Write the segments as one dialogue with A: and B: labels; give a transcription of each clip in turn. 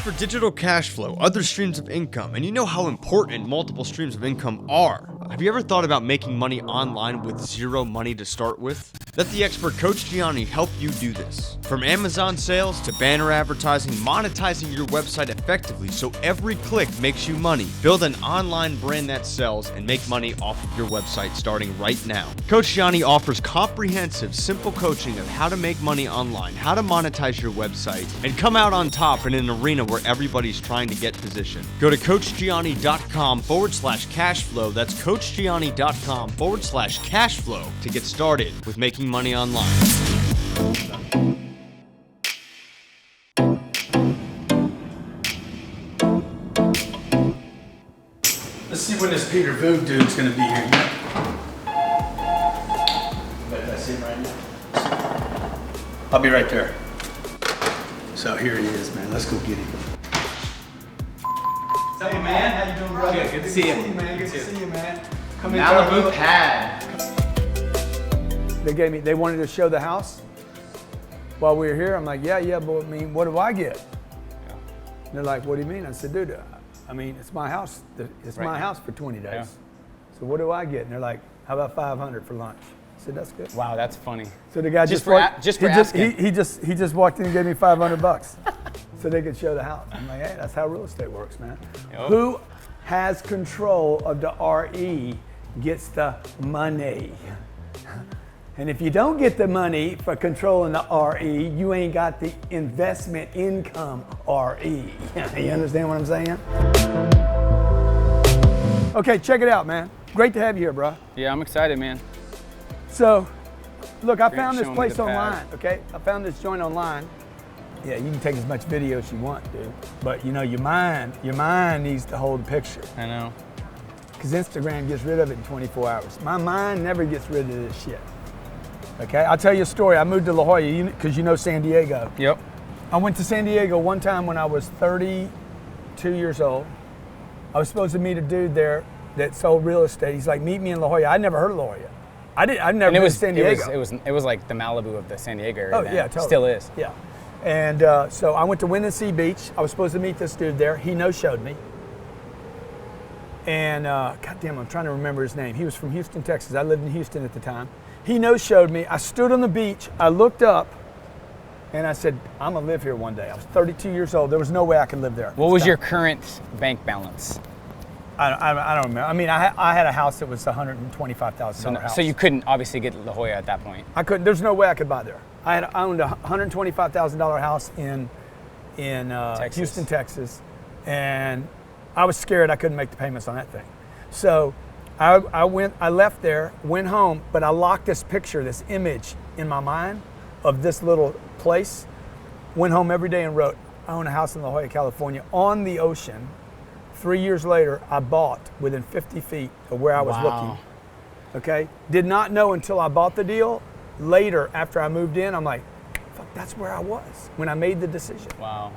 A: for digital cash flow, other streams of income, and you know how important multiple streams of income are. Have you ever thought about making money online with zero money to start with? Let the expert Coach Gianni help you do this. From Amazon sales to banner advertising, monetizing your website effectively so every click makes you money. Build an online brand that sells and make money off of your website starting right now. Coach Gianni offers comprehensive, simple coaching of how to make money online, how to monetize your website, and come out on top in an arena where everybody's trying to get positioned. Go to CoachGianni.com/cashflow. That's CoachGianni.com/cashflow to get started with making money online.
B: Let's see when this Peter Voogd dude's gonna be here. I see him right now. I'll be right there. So here he is, man. Let's go get him. Hey man, how you doing, brother?
C: Good to see you,
B: man. Good to see you, man. Come in.
C: Malibu pad.
D: They wanted to show the house while we were here. I'm like, yeah, but I mean, what do I get? Yeah. And they're like, what do you mean? I said, dude, I mean, it's my house. It's my house for 20 days. Yeah. So what do I get? And they're like, how about 500 for lunch? I said, that's good.
C: Wow, that's funny.
D: So the guy just walked in and gave me $500 so they could show the house. I'm like, hey, that's how real estate works, man. Yep. Who has control of the RE gets the money. And if you don't get the money for controlling the RE, you ain't got the investment income RE. You understand what I'm saying? Okay, check it out, man. Great to have you here, bro.
C: Yeah, I'm excited, man.
D: So, look, I found this place online, okay? I found this joint online. Yeah, you can take as much video as you want, dude. But you know, your mind needs to hold the picture.
C: I know.
D: Because Instagram gets rid of it in 24 hours. My mind never gets rid of this shit. Okay, I'll tell you a story. I moved to La Jolla because you know San Diego.
C: Yep.
D: I went to San Diego one time when I was 32 years old. I was supposed to meet a dude there that sold real estate. He's like, meet me in La Jolla. I'd never heard of La Jolla. I've never been to San Diego.
C: It was like the Malibu of the San Diego area.
D: Oh
C: then.
D: yeah, totally.
C: Still is.
D: Yeah. And so I went to Windy Beach. I was supposed to meet this dude there. He no-showed me. And goddamn, I'm trying to remember his name. He was from Houston, Texas. I lived in Houston at the time. He no-showed me. I stood on the beach. I looked up, and I said, I'm gonna live here one day. I was 32 years old. There was no way I could live there.
C: What was your current bank balance?
D: I don't remember. I mean, I had a house that was $125,000 house.
C: So you couldn't obviously get La Jolla at that point.
D: I couldn't. There's no way I could buy there. I owned a $125,000 house in Houston, Texas, and I was scared I couldn't make the payments on that thing. So I left there, went home, but I locked this picture, this image in my mind of this little place. Went home every day and wrote, I own a house in La Jolla, California, on the ocean. 3 years later, I bought within 50 feet of where I was looking. Okay? Did not know until I bought the deal. Later, after I moved in, I'm like, fuck, that's where I was when I made the decision.
C: Wow.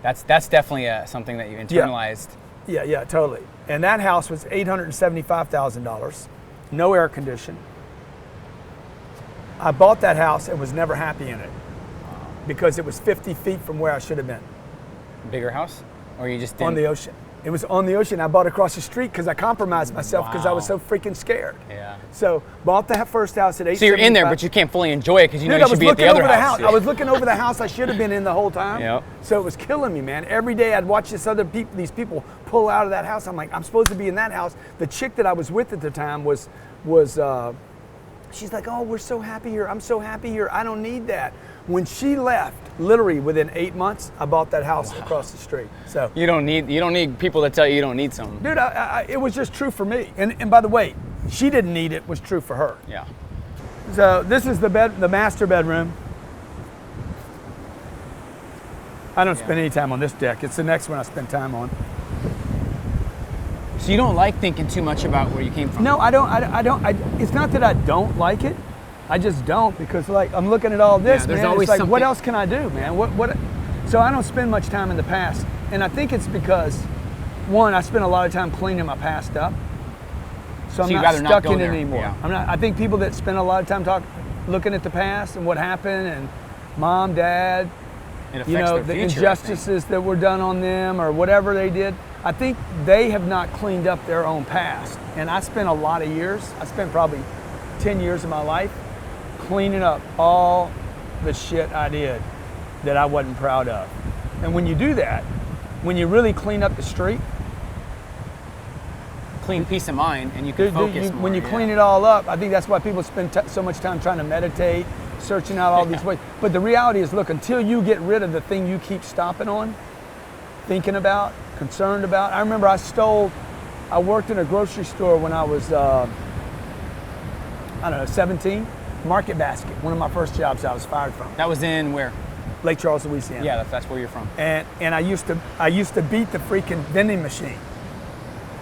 C: That's definitely something that you internalized.
D: Yeah, totally. And that house was $875,000, no air condition. I bought that house and was never happy in it because it was 50 feet from where I should have been.
C: Bigger house? Or you just didn't?
D: On the ocean. It was on the ocean. I bought across the street because I compromised myself because I was so freaking scared.
C: Yeah.
D: So bought the first house at $875,000.
C: So you're in there, but you can't fully enjoy it because you know you should be at the other house.
D: I was looking over the house I should have been in the whole time.
C: Yep.
D: So it was killing me, man. Every day I'd watch these people pull out of that house. I'm like, I'm supposed to be in that house. The chick that I was with at the time was she's like, oh, we're so happy here. I'm so happy here. I don't need that. When she left, literally within 8 months, I bought that house across the street. So
C: you don't need people to tell you don't need something.
D: Dude, it was just true for me. And by the way, she didn't need it, was true for her.
C: Yeah.
D: So this is the master bedroom. I don't spend any time on this deck. It's the next one I spend time on.
C: So you don't like thinking too much about where you came from?
D: No, I don't. It's not that I don't like it. I just don't, because like I'm looking at all this, man. It's like, what else can I do, man? What? So I don't spend much time in the past, and I think it's because, one, I spend a lot of time cleaning my past up. So I'm not stuck in it anymore. Yeah. I think people that spend a lot of time looking at the past and what happened, and mom, dad,
C: It affects
D: you know,
C: their
D: the
C: future,
D: injustices that were done on them or whatever they did. I think they have not cleaned up their own past. And I spent a lot of years, I spent probably 10 years of my life cleaning up all the shit I did that I wasn't proud of. And when you do that, when you really clean up the street,
C: Clean peace of mind, and you can focus more.
D: when you clean it all up, I think that's why people spend so much time trying to meditate, searching out all these ways. But the reality is, look, until you get rid of the thing you keep stopping on, thinking about, concerned about. I remember I worked in a grocery store when I was, 17, Market Basket, one of my first jobs I was fired from.
C: That was in where?
D: Lake Charles, Louisiana.
C: Yeah, that's where you're from.
D: And I used to beat the freaking vending machine.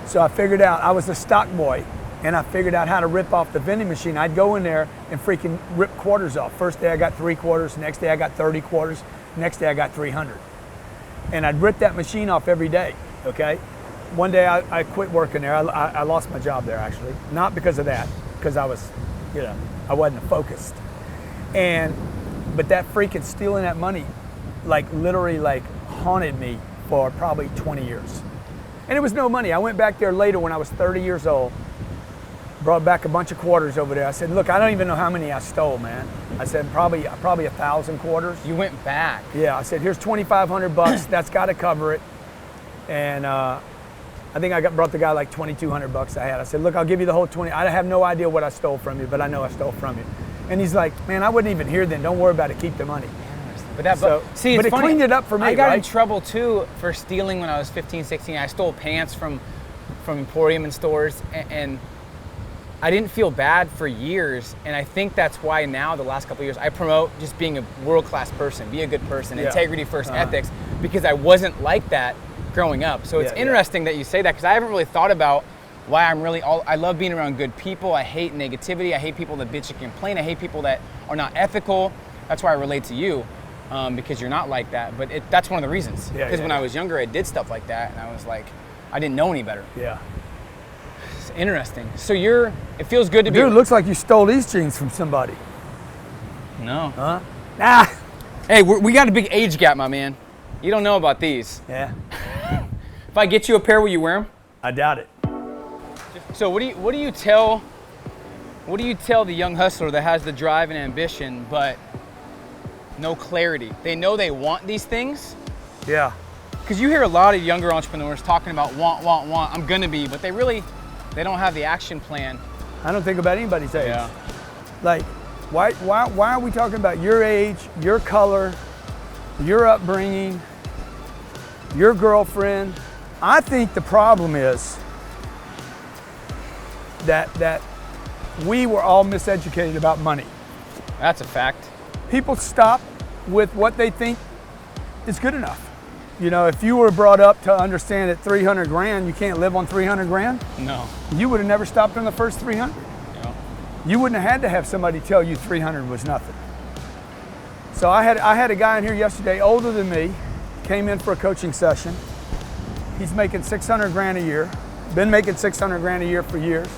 D: So I figured out, I was a stock boy, and I figured out how to rip off the vending machine. I'd go in there and freaking rip quarters off. First day I got 3 quarters, next day I got 30 quarters, next day I got 300. And I'd rip that machine off every day, okay? One day I quit working there. I lost my job there, actually. Not because of that, because I was, I wasn't focused. But that freaking stealing that money, literally haunted me for probably 20 years. And it was no money. I went back there later when I was 30 years old, brought back a bunch of quarters over there. I said, look, I don't even know how many I stole, man. I said, probably 1,000 quarters.
C: You went back.
D: Yeah, I said, here's $2,500. That's got to cover it. And I think I brought the guy like $2,200 I had. I said, look, I'll give you the whole 20. I have no idea what I stole from you, but I know I stole from you. And he's like, man, I wasn't even here then. Don't worry about it. Keep the money.
C: But it's
D: but it
C: funny.
D: cleaned it up for me,
C: I got
D: right?
C: in trouble too for stealing when I was 15, 16. I stole pants from Emporium and stores, and I didn't feel bad for years. And I think that's why now, the last couple of years, I promote just being a world-class person, be a good person, integrity first, ethics, because I wasn't like that growing up. So it's interesting that you say that, because I haven't really thought about why I love being around good people. I hate negativity. I hate people that bitch and complain. I hate people that are not ethical. That's why I relate to you. Because you're not like that, but that's one of the reasons. Because when I was younger, I did stuff like that, and I was like, I didn't know any better.
D: Yeah.
C: It's interesting. So it feels good to be.
D: Dude, it looks like you stole these jeans from somebody.
C: No.
D: Huh? Nah.
C: Hey, we got a big age gap, my man. You don't know about these.
D: Yeah.
C: If I get you a pair, will you wear them?
D: I doubt it.
C: So what do you tell the young hustler that has the drive and ambition, but no clarity? They know they want these things.
D: Yeah.
C: Because you hear a lot of younger entrepreneurs talking about want, I'm gonna be, but they don't have the action plan.
D: I don't think about anybody's age.
C: Yeah.
D: Like, why are we talking about your age, your color, your upbringing, your girlfriend? I think the problem is that we were all miseducated about money.
C: That's a fact.
D: People stop with what they think is good enough. If you were brought up to understand that 300 grand, you can't live on 300 grand.
C: No.
D: You would have never stopped on the first 300.
C: Yeah.
D: You wouldn't have had to have somebody tell you 300 was nothing. So I had a guy in here yesterday, older than me, came in for a coaching session. He's making 600 grand a year, been making 600 grand a year for years.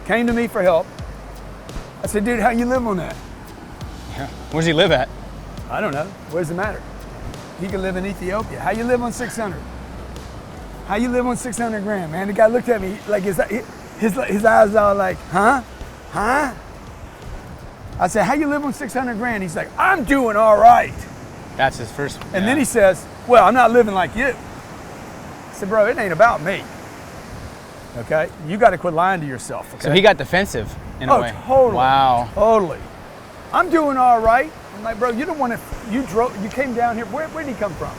D: Came to me for help. I said, dude, how you live on that?
C: Yeah. Where does he live at?
D: I don't know. What does it matter? He can live in Ethiopia. How you live on 600? How you live on 600 grand, man? The guy looked at me like his eyes all like, huh? Huh? I said, how you live on 600 grand? He's like, I'm doing all right.
C: That's his first.
D: And then he says, well, I'm not living like you. I said, bro, it ain't about me. Okay? You got to quit lying to yourself. Okay?
C: So he got defensive in a way.
D: Oh, totally.
C: Wow.
D: Totally. I'm doing all right. I'm like, bro, you don't want to, you came down here. Where did he come from?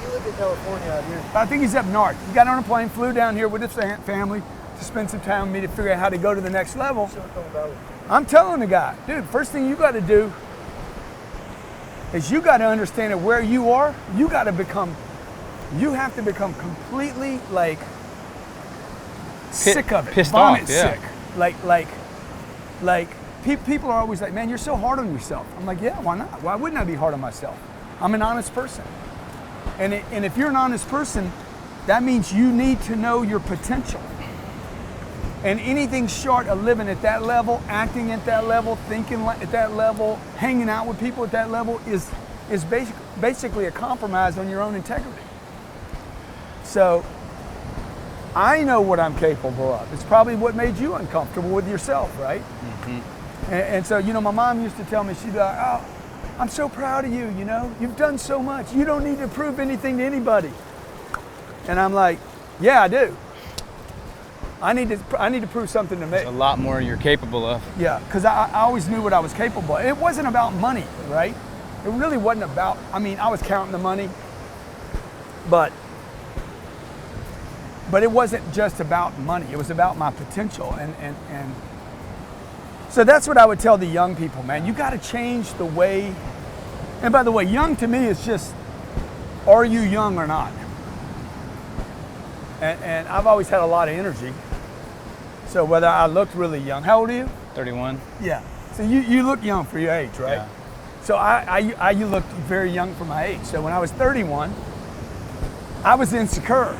E: He lived in California out here.
D: I think he's up north. He got on a plane, flew down here with his family to spend some time with me to figure out how to go to the next level. I'm telling the guy, dude, first thing you got to do is you got to understand that where you are, you have to become completely sick of it.
C: Pissed
D: Vomit
C: off, yeah.
D: sick. People are always like, man, you're so hard on yourself. I'm like, yeah, why not? Why wouldn't I be hard on myself? I'm an honest person. And if you're an honest person, that means you need to know your potential. And anything short of living at that level, acting at that level, thinking at that level, hanging out with people at that level is basically a compromise on your own integrity. So I know what I'm capable of. It's probably what made you uncomfortable with yourself, right? Mm-hmm. And so, you know, my mom used to tell me, she'd be like, oh, I'm so proud of you, you know? You've done so much. You don't need to prove anything to anybody. And I'm like, yeah, I do. I need to prove something to me.
C: There's a lot more you're capable of.
D: Yeah, because I always knew what I was capable of. It wasn't about money, right? It really wasn't about, I mean, I was counting the money, but it wasn't just about money. It was about my potential. And so that's what I would tell the young people, man. You got to change the way, and by the way, young to me is just, are you young or not? And I've always had a lot of energy. So whether I looked really young, how old are you?
C: 31.
D: Yeah. So you look young for your age, right?
C: Yeah.
D: So you looked very young for my age. So when I was 31, I was insecure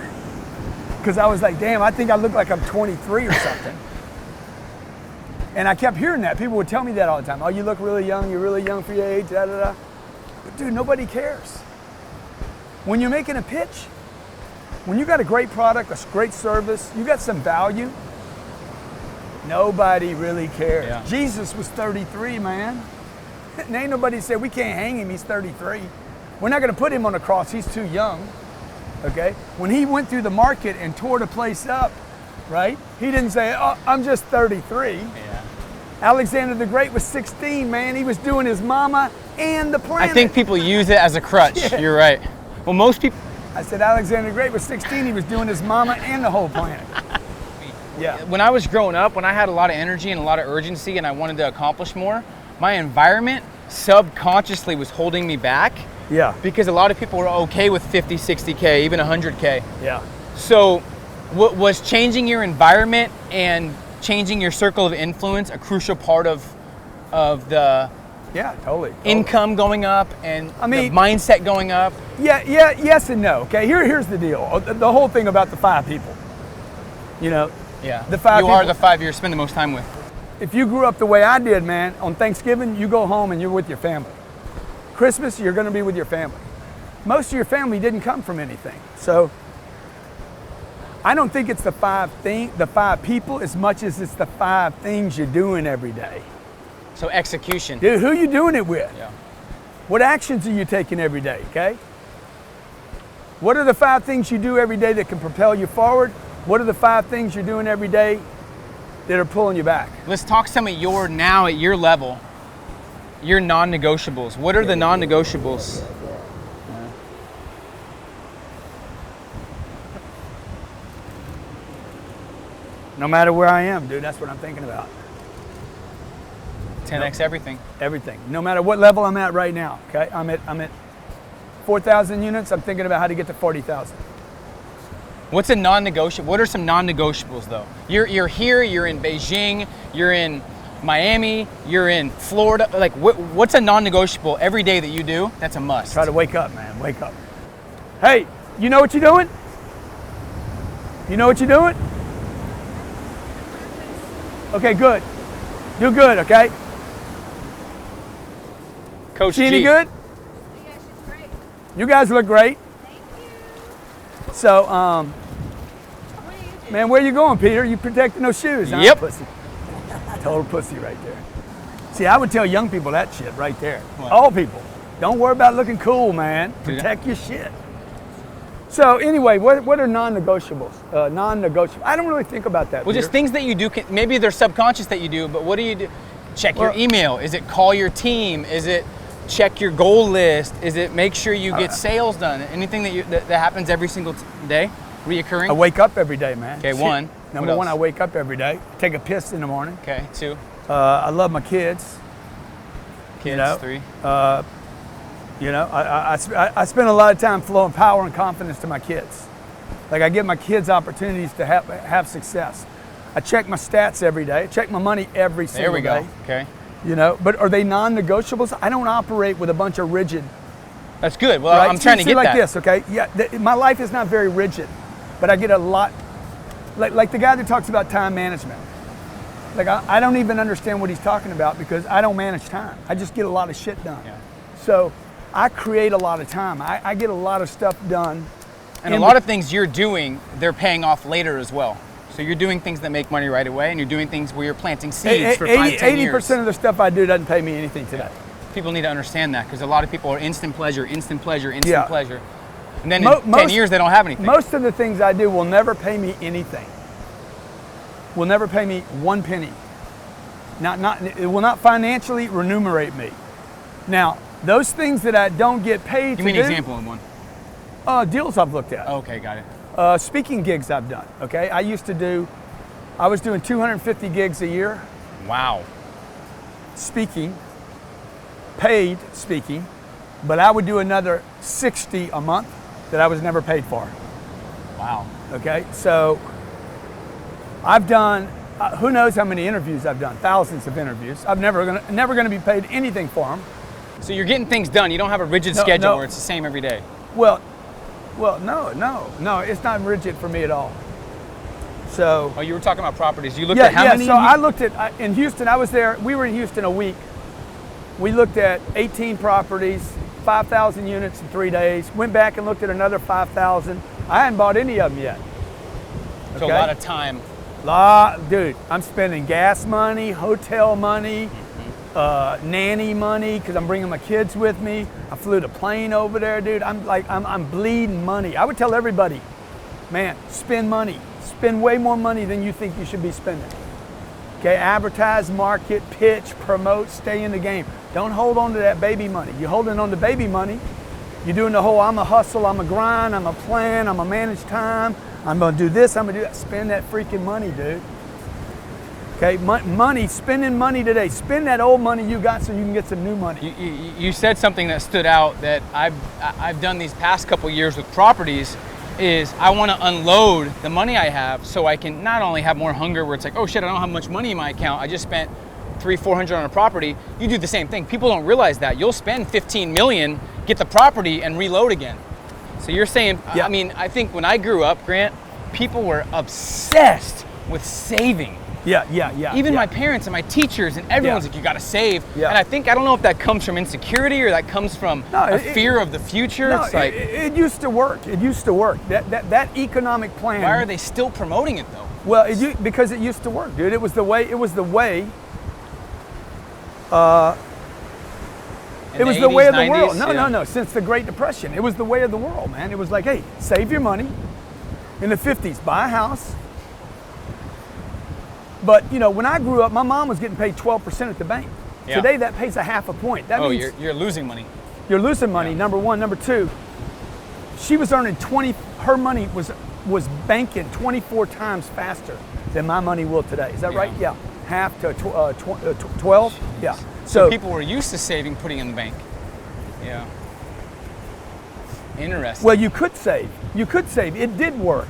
D: because I was like, damn, I think I look like I'm 23 or something. And I kept hearing that. People would tell me that all the time. Oh, you look really young. You're really young for your age. Da, da, da. But dude, nobody cares. When you're making a pitch, when you got a great product, a great service, you got some value, nobody really cares.
C: Yeah.
D: Jesus was 33, man. And ain't nobody said, we can't hang him, he's 33. We're not gonna put him on the cross, he's too young, okay? When he went through the market and tore the place up, right? He didn't say, oh, I'm just 33.
C: Yeah.
D: Alexander the Great was 16, man. He was doing his mama and the planet.
C: I think people use it as a crutch.
D: Yeah.
C: You're right. Well, most people.
D: I said Alexander the Great was 16, he was doing his mama and the whole planet. Yeah.
C: When I was growing up, when I had a lot of energy and a lot of urgency and I wanted to accomplish more, my environment subconsciously was holding me back.
D: Yeah.
C: Because a lot of people were okay with 50, 60K, even 100K.
D: Yeah.
C: So was changing your environment and changing your circle of influence a crucial part of the
D: Yeah, totally.
C: income going up and
D: I mean,
C: the mindset going up?
D: Yeah, yes and no. Okay, here's the deal. The whole thing about the 5 people. You know,
C: Yeah.
D: the 5
C: you
D: people.
C: are the 5 you spend the most time with.
D: If you grew up the way I did, man, on Thanksgiving, you go home and you're with your family. Christmas, you're gonna be with your family. Most of your family didn't come from anything. So I don't think it's the 5 people as much as it's the 5 things you're doing every day.
C: So execution.
D: Dude, who you doing it with?
C: Yeah.
D: What actions are you taking every day, okay? What are the 5 things you do every day that can propel you forward? What are the 5 things you're doing every day that are pulling you back?
C: Let's talk some of your, now at your level, your non-negotiables. What are the non-negotiables?
D: No matter where I am, dude, that's what I'm thinking about.
C: 10x everything.
D: Everything. No matter what level I'm at right now, okay? I'm at 4,000 units. I'm thinking about how to get to 40,000.
C: What's a non-negotiable? What are some non-negotiables though? You're here, you're in Beijing, you're in Miami, you're in Florida. Like what's a non-negotiable every day that you do that's a must?
D: Try to wake up, man. Wake up. Hey, you know what you're doing? You know what you're doing? Okay, good. Do good, okay?
C: Coach
D: She
C: G.
D: any good?
E: Yeah, she's great.
D: You guys look great.
E: Thank you.
D: So,
E: What do you do?
D: man, where you going, Peter? You protecting those shoes, huh?
C: Yep.
D: Pussy. Total pussy right there. See, I would tell young people that shit right there.
C: What?
D: All people. Don't worry about looking cool, man. Protect your shit. So anyway, what are non-negotiables? Non-negotiable. I don't really think about that.
C: Well, just
D: Peter.
C: things that you do. Maybe they're subconscious that you do, but what do you do? Check your
D: Well-
C: email. Is it call your team? Is it check your goal list? Is it make sure you get sales done? Anything that happens every single day, reoccurring?
D: I wake up every day, man.
C: Okay,
D: Shit.
C: one.
D: Number
C: What
D: one,
C: else?
D: I wake up every day. Take a piss in the morning.
C: Okay, 2.
D: I love my kids.
C: Kids,
D: know,
C: 3.
D: You know, I spend a lot of time flowing power and confidence to my kids. Like I give my kids opportunities to have success. I check my stats every day. I check my money every
C: There
D: single
C: we go.
D: day.
C: Okay,
D: You know, but are they non-negotiables? I don't operate with a bunch of rigid.
C: that's good. Well,
D: Right?
C: I'm trying to
D: See,
C: get
D: like
C: that.
D: this, okay? Yeah, my life is not very rigid, but I get a lot like the guy that talks about time management. Like I don't even understand what he's talking about because I don't manage time. I just get a lot of shit done.
C: Yeah.
D: So I create a lot of time. I get a lot of stuff done.
C: And a lot of things you're doing, they're paying off later as well. So you're doing things that make money right away, and you're doing things where you're planting seeds for 5-10 years.
D: 80% of the stuff I do doesn't pay me anything today.
C: People need to understand that because a lot of people are instant pleasure, instant pleasure, instant
D: Yeah.
C: pleasure. And then in 10 years, they don't have anything.
D: Most of the things I do will never pay me anything. Will never pay me one penny. It will not financially remunerate me. Now, those things that I don't get paid
C: Give me an example of one.
D: Deals I've looked at.
C: Okay, got it.
D: Speaking gigs I've done, okay? I was doing 250 gigs a year.
C: Wow.
D: Speaking, paid speaking, but I would do another 60 a month that I was never paid for.
C: Wow.
D: Okay, so I've done, who knows how many interviews I've done, thousands of interviews. I'm never gonna be paid anything for them.
C: So you're getting things done. You don't have a rigid schedule where it's the same every day.
D: Well, no, it's not rigid for me at all. So.
C: Oh, you were talking about properties. You looked at how many?
D: So I looked at, in Houston, I was there, we were in Houston a week. We looked at 18 properties, 5,000 units in 3 days, went back and looked at another 5,000. I hadn't bought any of them yet.
C: So a lot of time.
D: Dude, I'm spending gas money, hotel money, nanny money, because I'm bringing my kids with me. I flew the plane over there, dude. I'm bleeding money. I would tell everybody, man, spend money. Spend way more money than you think you should be spending. Okay, advertise, market, pitch, promote, stay in the game. Don't hold on to that baby money. You're holding on to baby money. You're doing the whole, I'm a hustle, I'm a grind, I'm a plan, I'm a manage time, I'm gonna do this, I'm gonna do that. Spend that freaking money, dude. Okay, money, spending money today. Spend that old money you got so you can get some new money.
C: You said something that stood out that I've done these past couple years with properties is I want to unload the money I have so I can not only have more hunger where it's like, oh shit, I don't have much money in my account. I just spent $300-400 on a property. You do the same thing. People don't realize that. You'll spend 15 million, get the property and reload again. So you're saying,
D: yeah.
C: I mean, I think when I grew up, Grant, people were obsessed with saving.
D: Yeah.
C: Even my parents and my teachers and everyone's like, you gotta save. Yeah. And I don't know if that comes from insecurity or that comes from a fear of the future.
D: No,
C: it's like
D: it used to work. It used to work. That economic plan.
C: Why are they still promoting it though?
D: Well, because it used to work, dude. It was the way. It was the way of the world. No. Since the Great Depression, it was the way of the world, man. It was like, hey, save your money. In the 50s, buy a house. But when I grew up, my mom was getting paid 12% at the bank. Yeah. Today, that pays a half a point. That means
C: you're losing money.
D: You're losing money. Yeah. Number one. Number two, she was earning 20. Her money was banking 24 times faster than my money will today. Is that right? Yeah. Half to 12. Jeez. Yeah.
C: So people were used to saving, putting in the bank. Yeah. Interesting.
D: Well, you could save. It did work.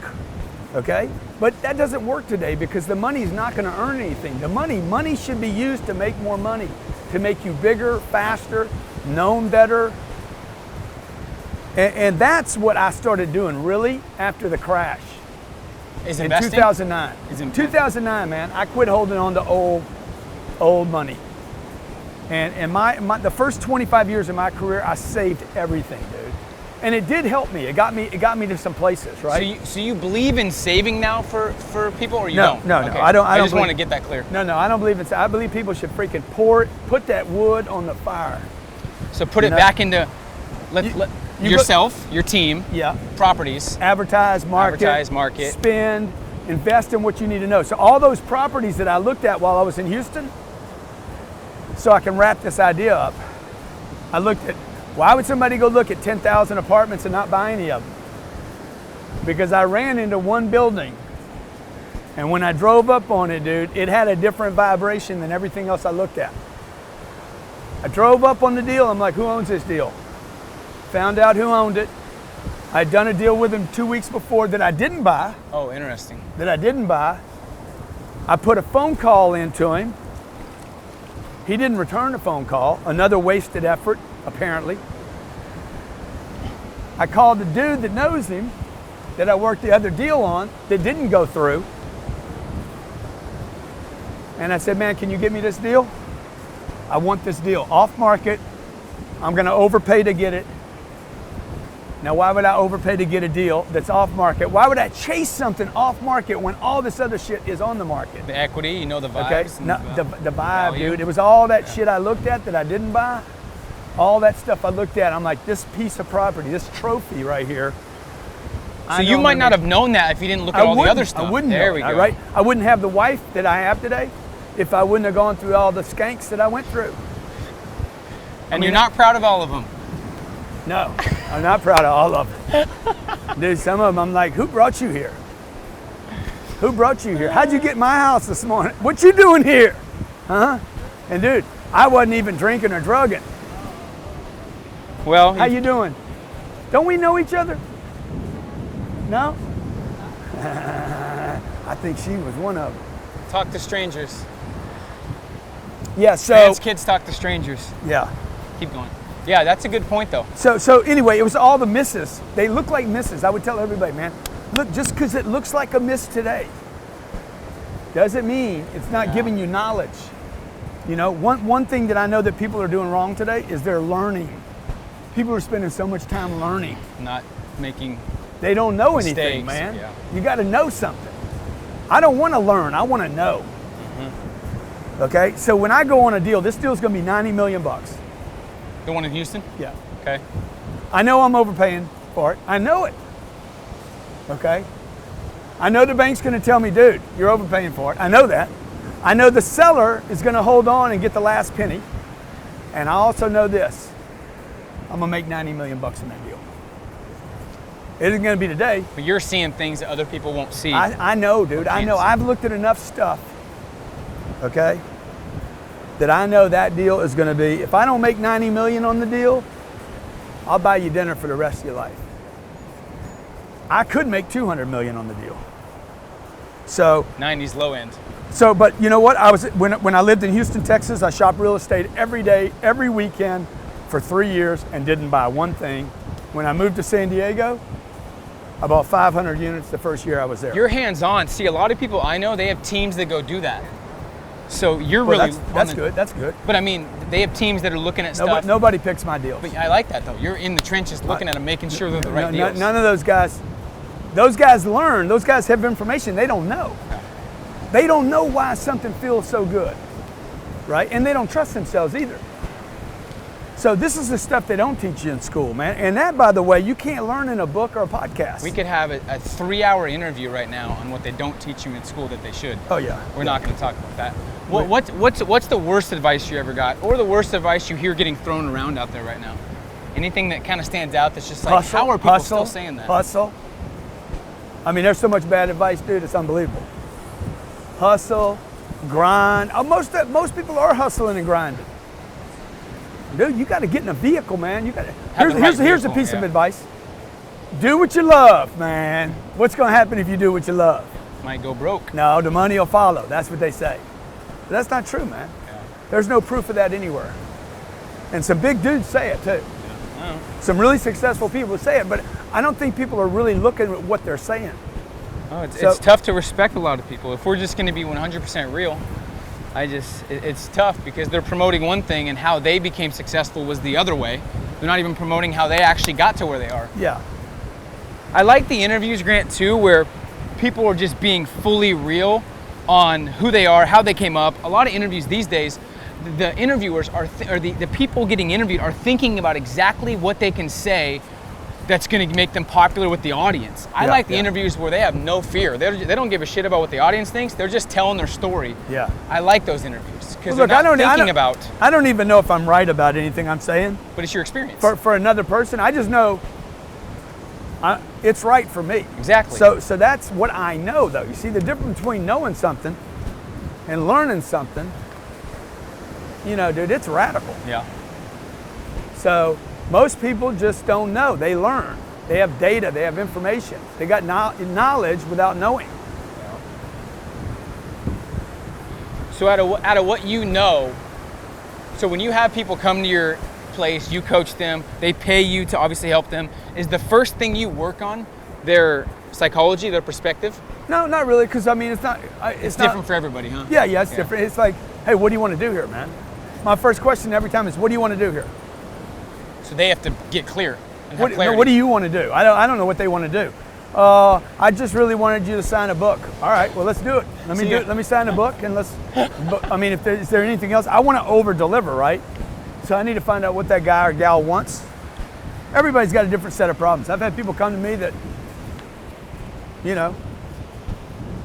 D: Okay? But that doesn't work today because the money's not going to earn anything. The money should be used to make more money, to make you bigger, faster, known better. And that's what I started doing really after the crash.
C: Is
D: in
C: investing?
D: 2009. In 2009, man, I quit holding on to old money. And the first 25 years of my career, I saved everything, dude. And it did help me. It got me to some places, right?
C: So you believe in saving now for people, or you don't?
D: No.
C: Okay.
D: I don't.
C: I just want to get that clear.
D: No, I don't believe in. I believe people should freaking put that wood on the fire.
C: So put it back into yourself, your team, properties,
D: advertise, market, spend, invest in what you need to know. So all those properties that I looked at while I was in Houston, so I can wrap this idea up. I looked at. Why would somebody go look at 10,000 apartments and not buy any of them? Because I ran into one building, and when I drove up on it, dude, it had a different vibration than everything else I looked at. I drove up on the deal. I'm like, who owns this deal? Found out who owned it. I'd done a deal with him 2 weeks before that I didn't buy.
C: Oh, interesting.
D: That I didn't buy. I put a phone call into him. He didn't return the phone call. Another wasted effort, apparently. I called the dude that knows him, that I worked the other deal on that didn't go through. And I said, man, can you get me this deal? I want this deal off market. I'm going to overpay to get it. Now, why would I overpay to get a deal that's off market? Why would I chase something off market when all this other shit is on the market?
C: The equity, you know, the vibes.
D: Okay,
C: and
D: no, the vibe,
C: value.
D: dude. It was all that shit I looked at that I didn't buy. All that stuff I looked at. I'm like, this piece of property, this trophy right here.
C: So you might not have known that if you didn't look at all the other stuff.
D: I wouldn't
C: there
D: know
C: we
D: it,
C: go.
D: right? I wouldn't have the wife that I have today if I wouldn't have gone through all the skanks that I went through.
C: And you're not proud of all of them.
D: No, I'm not proud of all of them. Dude, some of them I'm like, who brought you here? Who brought you here? How'd you get in my house this morning? What you doing here? Huh? And dude, I wasn't even drinking or drugging.
C: Well,
D: How you doing? Don't we know each other? No? I think she was one of them.
C: talk to strangers.
D: Yeah, so
C: Man's kids talk to strangers.
D: yeah.
C: Keep going. Yeah, that's a good point though.
D: So anyway, it was all the misses. They look like misses. I would tell everybody, man, look, just because it looks like a miss today doesn't mean it's not giving you knowledge. You know, one thing that I know that people are doing wrong today is they're learning. People are spending so much time learning.
C: Not making
D: They don't know anything,
C: mistakes,
D: man.
C: yeah.
D: You got to know something. I don't want to learn. I want to know. Okay, so when I go on a deal, this deal's going to be 90 million bucks.
C: the one in Houston.
D: Yeah.
C: Okay.
D: I know I'm overpaying for it. I know it. Okay. I know the bank's going to tell me, dude, you're overpaying for it. I know that. I know the seller is going to hold on and get the last penny. And I also know this. I'm going to make 90 million bucks in that deal. It isn't going to be today.
C: But you're seeing things that other people won't see.
D: I know, dude. I know. I've looked at enough stuff, okay, that I know that deal is going to be, if I don't make 90 million on the deal, I'll buy you dinner for the rest of your life. I could make 200 million on the deal. So,
C: 90s low end.
D: but you know what? When I lived in Houston, Texas, I shopped real estate every day, every weekend for 3 years and didn't buy one thing. When I moved to San Diego, I bought 500 units the first year I was there.
C: You're hands-on. See, a lot of people I know, they have teams that go do that. So you're
D: Well,
C: really
D: that's good. That's good.
C: But I mean, they have teams that are looking at stuff.
D: Nobody picks my deals.
C: But I like that though. You're in the trenches looking at them, making sure they're the right deals.
D: None of those guys. Those guys learn. Those guys have information they don't know. They don't know why something feels so good, right? And they don't trust themselves either. So this is the stuff they don't teach you in school, man. And that, by the way, you can't learn in a book or a podcast.
C: We could have a 3-hour interview right now on what they don't teach you in school that they should.
D: Oh yeah.
C: We're not going to talk about that. What's the worst advice you ever got, or the worst advice you hear getting thrown around out there right now? Anything that kind of stands out that's just like,
D: Hustle,
C: how are people
D: hustle,
C: still saying that?
D: Hustle. I mean, there's so much bad advice, dude. It's unbelievable. Hustle, grind. Most people are hustling and grinding. Dude, you got to get in a vehicle, man. You got to. Here's a piece of advice. Do what you love, man. What's going to happen if you do what you love?
C: Might go broke.
D: No, the money will follow. That's what they say. But that's not true, man.
C: Yeah.
D: There's no proof of that anywhere. And some big dudes say it too.
C: Yeah.
D: Some really successful people say it, but I don't think people are really looking at what they're saying.
C: Oh, it's tough to respect a lot of people. If we're just going to be 100% real, it's tough because they're promoting one thing and how they became successful was the other way. They're not even promoting how they actually got to where they are.
D: Yeah.
C: I like the interviews, Grant, too, where people are just being fully real on who they are, how they came up. A lot of interviews these days, the interviewers or the people getting interviewed are thinking about exactly what they can say that's going to make them popular with the audience. I like the interviews where they have no fear. They don't give a shit about what the audience thinks. They're just telling their story.
D: Yeah.
C: I like those interviews because
D: Well,
C: they're
D: look,
C: not thinking about.
D: I don't even know if I'm right about anything I'm saying.
C: But it's your experience.
D: For another person, I just know it's right for me.
C: Exactly.
D: So that's what I know, though. You see, the difference between knowing something and learning something, you know, dude, it's radical.
C: Yeah.
D: So most people just don't know. They learn. They have data. They have information. They got knowledge without knowing.
C: So out of what you know, so when you have people come to your place, you coach them, they pay you to obviously help them, is the first thing you work on their psychology, their perspective?
D: No, not really, because I mean, it's not.
C: It's
D: not,
C: different for everybody, huh?
D: Yeah, it's different. It's like, hey, what do you want to do here, man? My first question every time is, what do you want to do here?
C: So they have to get clear and have
D: What,
C: clarity.
D: no, what do you want to do? I don't know what they want to do. I just really wanted you to sign a book. All right, well, let's do it. Let me do it. Let me sign a book, and let's. I mean, is there anything else? I want to over deliver, right? So I need to find out what that guy or gal wants. Everybody's got a different set of problems. I've had people come to me that, you know,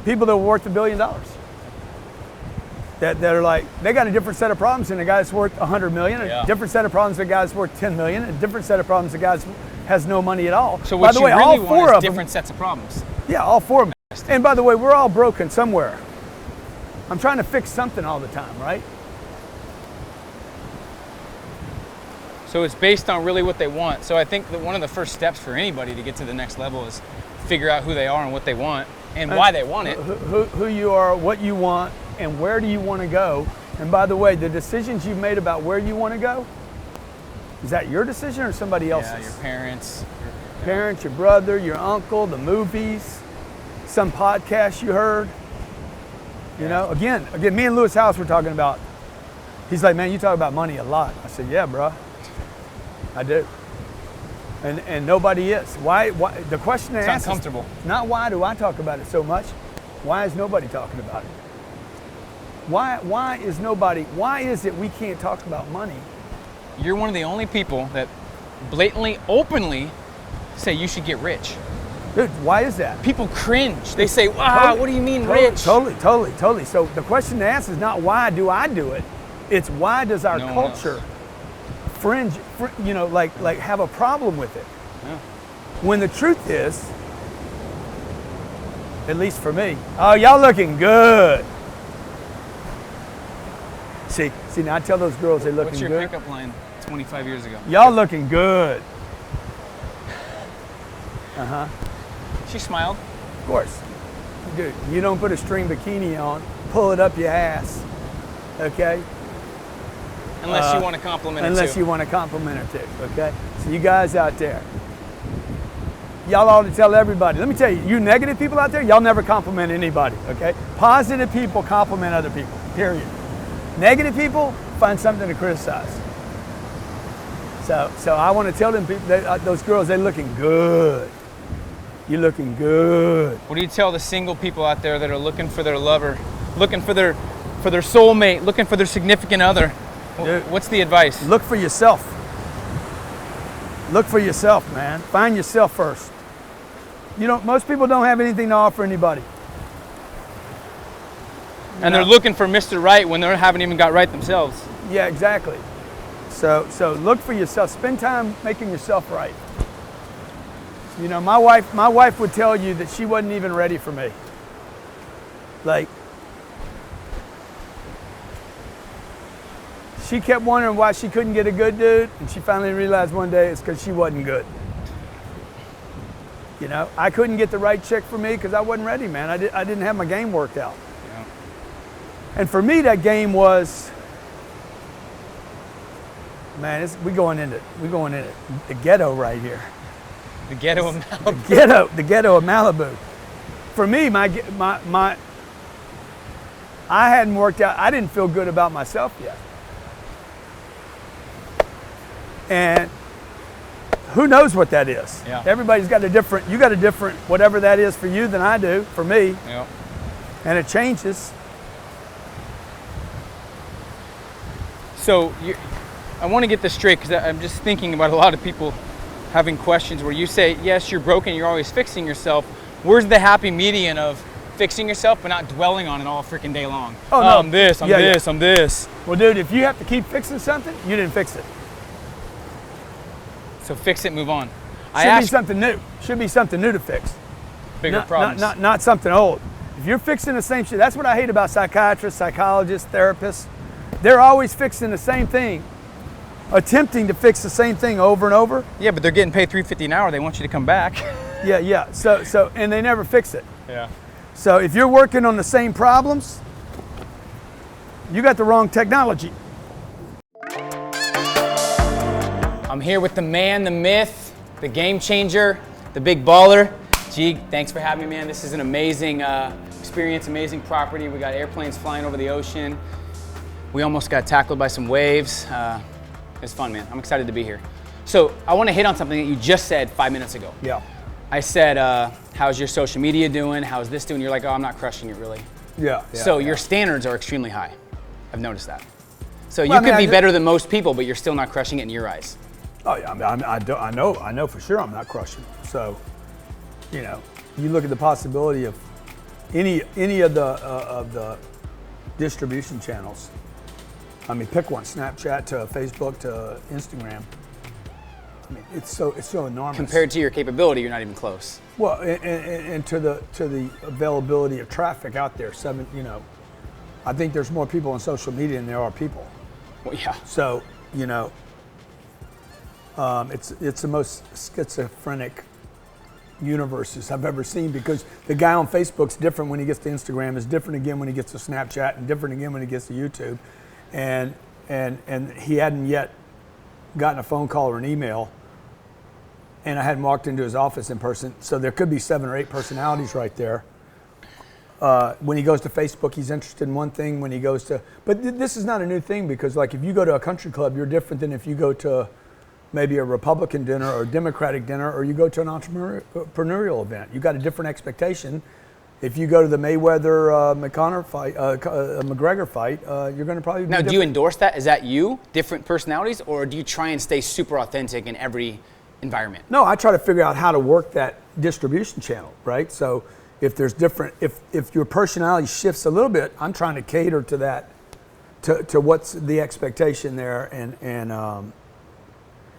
D: people that are worth $1 billion. That are like, they got a different set of problems than a guy that's worth 100 million, a different set of problems than a guy that's worth 10 million, a different set of problems than a guy that has no money at all.
C: So what
D: by the
C: you
D: way,
C: really
D: all
C: want
D: four
C: is
D: of
C: different
D: them,
C: sets of problems.
D: yeah, all four of them. And by the way, we're all broken somewhere. I'm trying to fix something all the time, right?
C: So it's based on really what they want. So I think that one of the first steps for anybody to get to the next level is figure out who they are and what they want and why they want it.
D: Who you are, what you want, and where do you want to go. And by the way, the decisions you've made about where you want to go, is that your decision or somebody else's?
C: Yeah, your parents.
D: Parents, your brother, your uncle, the movies, some podcast you heard. You know, again, me and Lewis House were talking about, he's like, man, you talk about money a lot. I said, yeah, bro, I do. And nobody is. Why the question
C: It's
D: I ask
C: uncomfortable.
D: is not why do I talk about it so much, why is nobody talking about it? Why is it we can't talk about money?
C: You're one of the only people that blatantly, openly say you should get rich.
D: Dude, why is that?
C: People cringe. They say, wow, what do you mean rich?
D: Totally. So the question to ask is not why do I do it, it's why does our
C: No one
D: culture like have a problem with it?
C: Yeah.
D: When the truth is, at least for me, oh, y'all looking good. See, now I tell those girls they're looking good.
C: What's your pickup line 25 years ago?
D: Y'all looking good.
C: She smiled.
D: Of course. Dude, you don't put a string bikini on, pull it up your ass, okay?
C: Unless you want to compliment her too.
D: You want to compliment her too, okay? So you guys out there, y'all ought to tell everybody. Let me tell you, you negative people out there, y'all never compliment anybody, okay? Positive people compliment other people, period. Negative people find something to criticize. So I want to tell them people, those girls, they're looking good. You're looking good.
C: What do you tell the single people out there that are looking for their lover, looking for their soulmate, looking for their significant other?
D: Dude,
C: what's the advice?
D: Look for yourself. Look for yourself, man. Find yourself first. Most people don't have anything to offer anybody.
C: And they're looking for Mr. Right when they haven't even got right themselves.
D: Yeah, exactly. So look for yourself. Spend time making yourself right. You know, my wife would tell you that she wasn't even ready for me. Like, she kept wondering why she couldn't get a good dude, and she finally realized one day it's because she wasn't good. You know, I couldn't get the right chick for me because I wasn't ready, man. I didn't have my game worked out.
C: Yeah.
D: And for me, that game was, man, we're going into the ghetto right here.
C: The ghetto of Malibu.
D: The ghetto of Malibu. For me, I hadn't worked out. I didn't feel good about myself yet. And who knows what that is?
C: Yeah.
D: Everybody's got you got a different whatever that is for you than I do, for me.
C: Yeah.
D: And it changes.
C: So I want to get this straight because I'm just thinking about a lot of people having questions where you say, yes, you're broken, you're always fixing yourself. Where's the happy median of fixing yourself but not dwelling on it all freaking day long?
D: Oh, no.
C: I'm this.
D: Well, dude, if you have to keep fixing something, you didn't fix it.
C: So fix it, move on.
D: Should be something new. Should be something new to fix.
C: Bigger problems.
D: Not something old. If you're fixing the same shit, that's what I hate about psychiatrists, psychologists, therapists. They're always fixing the same thing, attempting to fix the same thing over and over.
C: Yeah, but they're getting paid $3.50 an hour. They want you to come back.
D: Yeah. So and they never fix it.
C: Yeah.
D: So if you're working on the same problems, you got the wrong technology.
C: I'm here with the man, the myth, the game changer, the big baller. G, thanks for having me, man. This is an amazing experience, amazing property. We got airplanes flying over the ocean. We almost got tackled by some waves. It's fun, man. I'm excited to be here. So I want to hit on something that you just said 5 minutes ago.
D: Yeah.
C: I said, how's your social media doing? How's this doing? You're like, oh, I'm not crushing it really.
D: Yeah.
C: So your standards are extremely high. I've noticed that. So
D: Well,
C: you
D: I mean,
C: could be
D: I-
C: better than most people, but you're still not crushing it in your eyes.
D: Oh yeah, I know for sure I'm not crushing it. So, you know, you look at the possibility of any of the distribution channels. I mean, pick one: Snapchat to Facebook to Instagram. I mean, it's so enormous.
C: Compared to your capability, you're not even close.
D: Well, and to the availability of traffic out there. I think there's more people on social media than there are people.
C: Well, yeah.
D: So, you know, it's the most schizophrenic universes I've ever seen, because the guy on Facebook's different when he gets to Instagram, is different again when he gets to Snapchat, and different again when he gets to YouTube, and he hadn't yet gotten a phone call or an email, and I hadn't walked into his office in person. So there could be 7 or 8 personalities right there. When he goes to Facebook, he's interested in one thing. When he goes to, this is not a new thing, because like if you go to a country club, you're different than if you go to maybe a Republican dinner or a Democratic dinner, or you go to an entrepreneurial event. You got a different expectation. If you go to the Mayweather McGregor fight, you're going to probably be
C: Now,
D: different.
C: do you endorse that? Is that you, different personalities, or do you try and stay super authentic in every environment?
D: No, I try to figure out how to work that distribution channel, right? So if there's different, if your personality shifts a little bit, I'm trying to cater to that, to what's the expectation there,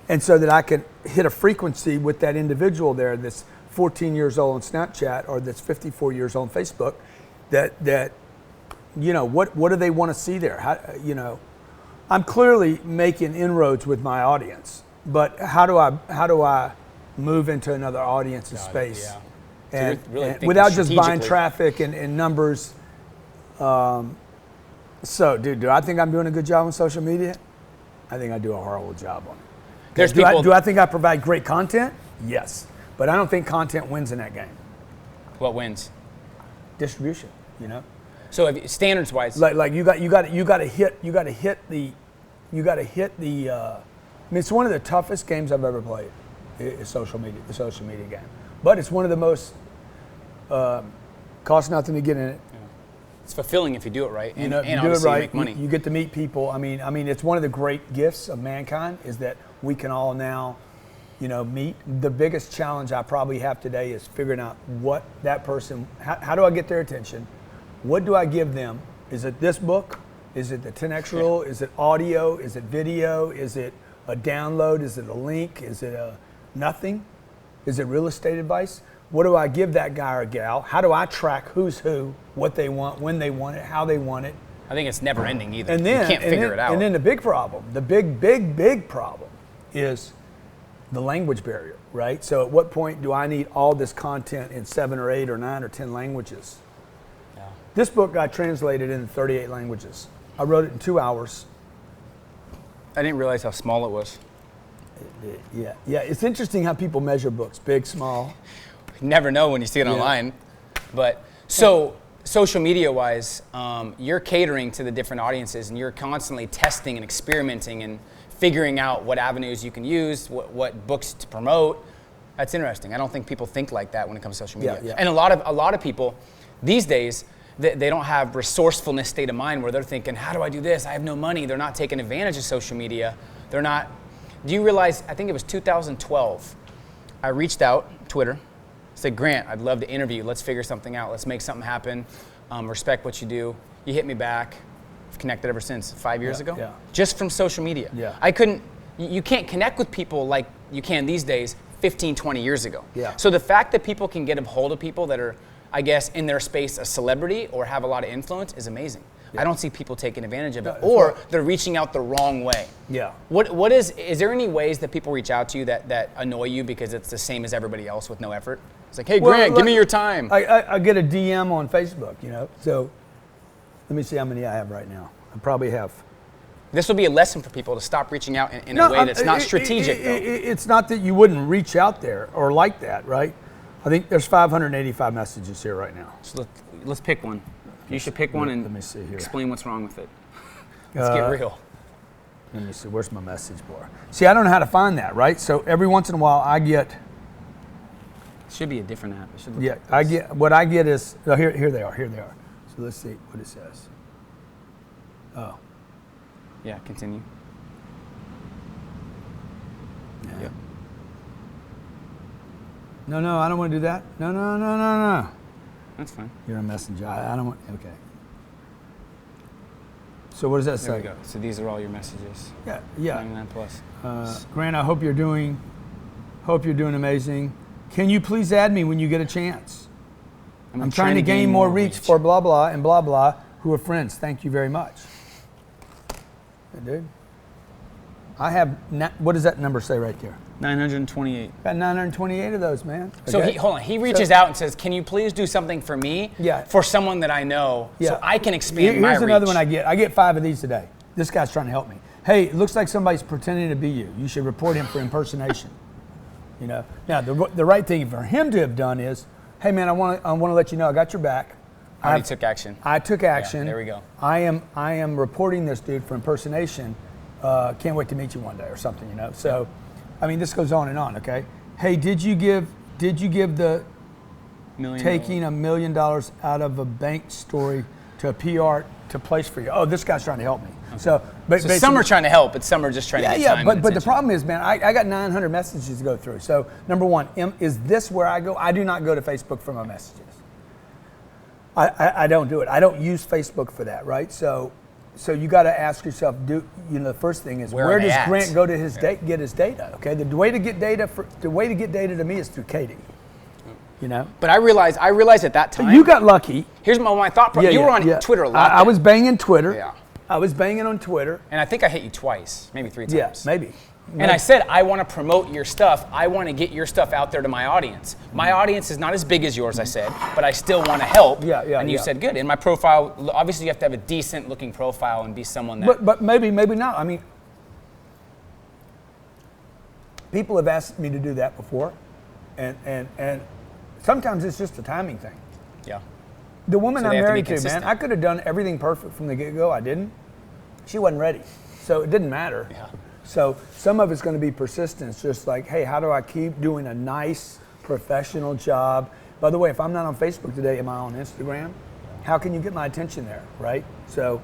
D: and so that I can hit a frequency with that individual there that's 14 years old on Snapchat, or that's 54 years old on Facebook, that you know, what do they want to see there? How, you know, I'm clearly making inroads with my audience, but how do I move into another audience's space?
C: Yeah.
D: And,
C: So you're really thinking
D: without just buying
C: strategically.
D: traffic and numbers. So, dude, do I think I'm doing a good job on social media? I think I do a horrible job on it.
C: There's
D: do
C: people.
D: I think I provide great content? Yes, but I don't think content wins in that game.
C: What wins?
D: Distribution, you know.
C: So standards wise,
D: Like you got to hit the. I mean, it's one of the toughest games I've ever played. Is social media, the social media game, but it's one of the most costs nothing to get in it.
C: it's fulfilling if you do it right, and,
D: You know,
C: and
D: you do it
C: obviously
D: right.
C: you make money.
D: You get to meet people. I mean, it's one of the great gifts of mankind is that we can all now, you know, meet. The biggest challenge I probably have today is figuring out what that person. How do I get their attention? What do I give them? Is it this book? Is it the 10x rule? Is it audio? Is it video? Is it a download? Is it a link? Is it a nothing? Is it real estate advice? What do I give that guy or gal? How do I track who's who, what they want, when they want it, how they want it?
C: I think it's never ending either.
D: And then,
C: you can't figure it out.
D: And then the big problem, the big problem is the language barrier, right? So at what point do I need all this content in 7 or 8 or 9 or 10 languages?
C: Yeah.
D: This book got translated into 38 languages. I wrote it in 2 hours.
C: I didn't realize how small it was.
D: Yeah. It's interesting how people measure books, big, small.
C: You never know when you see it online. But so social media wise, you're catering to the different audiences, and you're constantly testing and experimenting and figuring out what avenues you can use, what books to promote. That's interesting. I don't think people think like that when it comes to social media.
D: Yeah.
C: And a lot of people these days, they don't have resourcefulness state of mind where they're thinking, how do I do this? I have no money. They're not taking advantage of social media. They're not. Do you realize, I think it was 2012, I reached out, Twitter, said, Grant, I'd love to interview you. Let's figure something out. Let's make something happen. Respect what you do. You hit me back. I've connected ever since, 5 years ago.
D: Yeah.
C: Just from social media.
D: Yeah.
C: You can't connect with people like you can these days 15, 20 years ago.
D: Yeah.
C: So the fact that people can get a hold of people that are, I guess, in their space a celebrity or have a lot of influence is amazing. I don't see people taking advantage of it, or they're reaching out the wrong way.
D: Yeah.
C: What is there any ways that people reach out to you that annoy you because it's the same as everybody else with no effort? It's like, hey, Grant, give me your time.
D: I get a DM on Facebook, you know, so let me see how many I have right now. I probably have.
C: This will be a lesson for people to stop reaching out in a way that's not strategic, though.
D: It's not that you wouldn't reach out there or like that, right? I think there's 585 messages here right now.
C: So let's pick one. You should pick one and
D: let me see here.
C: explain what's wrong with it. Let's get real.
D: Let me see, where's my message bar? See, I don't know how to find that, right? So every once in a while I get,
C: It should be a different app. It should look
D: yeah,
C: like
D: I
C: this.
D: get, what I get is, oh, here they are. So let's see what it says. Oh,
C: Yeah, continue.
D: yeah.
C: Yep.
D: No, I don't want to do that. No.
C: That's fine.
D: You're a messenger. I don't want, okay. So what does that
C: There we
D: say?
C: go. So these are all your messages.
D: Yeah.
C: 99 plus.
D: Grant, I hope you're doing amazing. Can you please add me when you get a chance? I'm trying to gain more reach for blah, blah, and blah, blah, who are friends. Thank you very much. Hey, dude. I have, what does that number say right there?
C: 928.
D: Got 928 of those, man.
C: So
D: Okay?
C: hold on. He reaches out and says, "Can you please do something for me?
D: Yeah.
C: For someone that I know, so I can expand my
D: Here's
C: reach."
D: another one I get. I get 5 of these today. This guy's trying to help me. Hey, it looks like somebody's pretending to be you. You should report him for impersonation. You know. Now the right thing for him to have done is, hey man, I want to let you know I got your back.
C: I already took action.
D: I took action.
C: Yeah, there we go.
D: I am reporting this dude for impersonation. Can't wait to meet you one day or something. You know. So, I mean, this goes on and on. Okay. Hey, did you give the taking $1 million out of a bank story to a PR to place for you? Oh, this guy's trying to help me. Okay. So
C: some are trying to help, but some are just trying to get time.
D: But the problem is, man, I got 900 messages to go through. So number one, is this where I go? I do not go to Facebook for my messages. I don't do it. I don't use Facebook for that, right? So you got to ask yourself, the first thing is where does Grant go to get his data? Okay, the way to get data to me is through Katie. You know.
C: But I realized at that time.
D: You got lucky.
C: Here's my thought process. You were on Twitter a lot.
D: I was banging Twitter.
C: Yeah.
D: I was banging on Twitter.
C: And I think I hit you twice, maybe 3 times.
D: Yeah, maybe.
C: And I said, I want to promote your stuff. I want to get your stuff out there to my audience. My audience is not as big as yours, I said, but I still want to help.
D: Yeah.
C: And you said, good. In my profile, obviously you have to have a decent looking profile and be someone that.
D: But maybe not. I mean, people have asked me to do that before, and sometimes it's just a timing thing.
C: Yeah.
D: The woman
C: So
D: I'm
C: they have to be
D: married to, man,
C: consistent.
D: I could have done everything perfect from the get-go. I didn't. She wasn't ready, so it didn't matter.
C: Yeah.
D: So some of it's going to be persistence, just like, hey, how do I keep doing a nice, professional job? By the way, if I'm not on Facebook today, am I on Instagram? How can you get my attention there, right? So,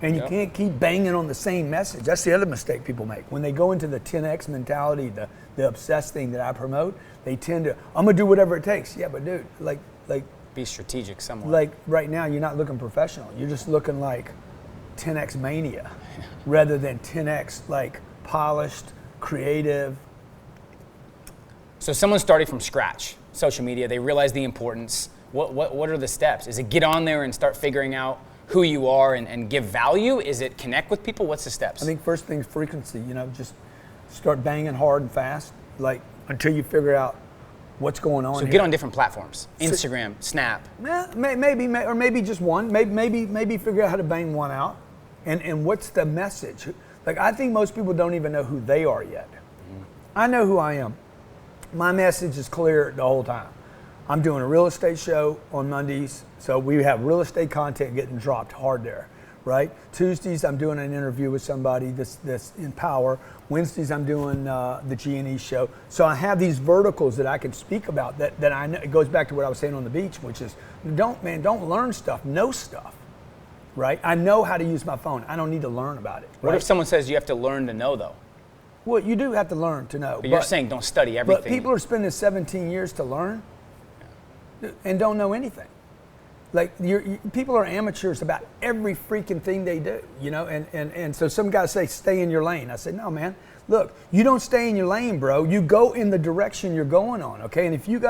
D: and you can't keep banging on the same message. That's the other mistake people make. When they go into the 10X mentality, the obsessed thing that I promote, they tend to, I'm going to do whatever it takes. Yeah, but dude, like,
C: Be strategic somewhat.
D: like right now, you're not looking professional. You're just looking like 10X mania rather than 10X like polished, creative.
C: So someone started from scratch, social media, they realize the importance. What are the steps? Is it get on there and start figuring out who you are and give value? Is it connect with people? What's the steps?
D: I think first thing's frequency, just start banging hard and fast, like until you figure out what's going on.
C: So
D: here.
C: get on different platforms, Instagram, Snap.
D: Maybe just one. Maybe figure out how to bang one out, and what's the message? Like I think most people don't even know who they are yet. I know who I am. My message is clear the whole time. I'm doing a real estate show on Mondays, so we have real estate content getting dropped hard there, right? Tuesdays I'm doing an interview with somebody that's in power. Wednesdays I'm doing the G&E show. So I have these verticals that I can speak about that I know. It goes back to what I was saying on the beach, which is don't learn stuff, know stuff, right? I know how to use my phone. I don't need to learn about it.
C: What
D: right?
C: if someone says you have to learn to know though?
D: Well, you do have to learn to know.
C: But you're saying don't study everything.
D: But people are spending 17 years to learn and don't know anything. Like people are amateurs about every freaking thing they do, and so some guys say stay in your lane. I say, no, man, look, you don't stay in your lane, bro. You go in the direction you're going on, okay? And if you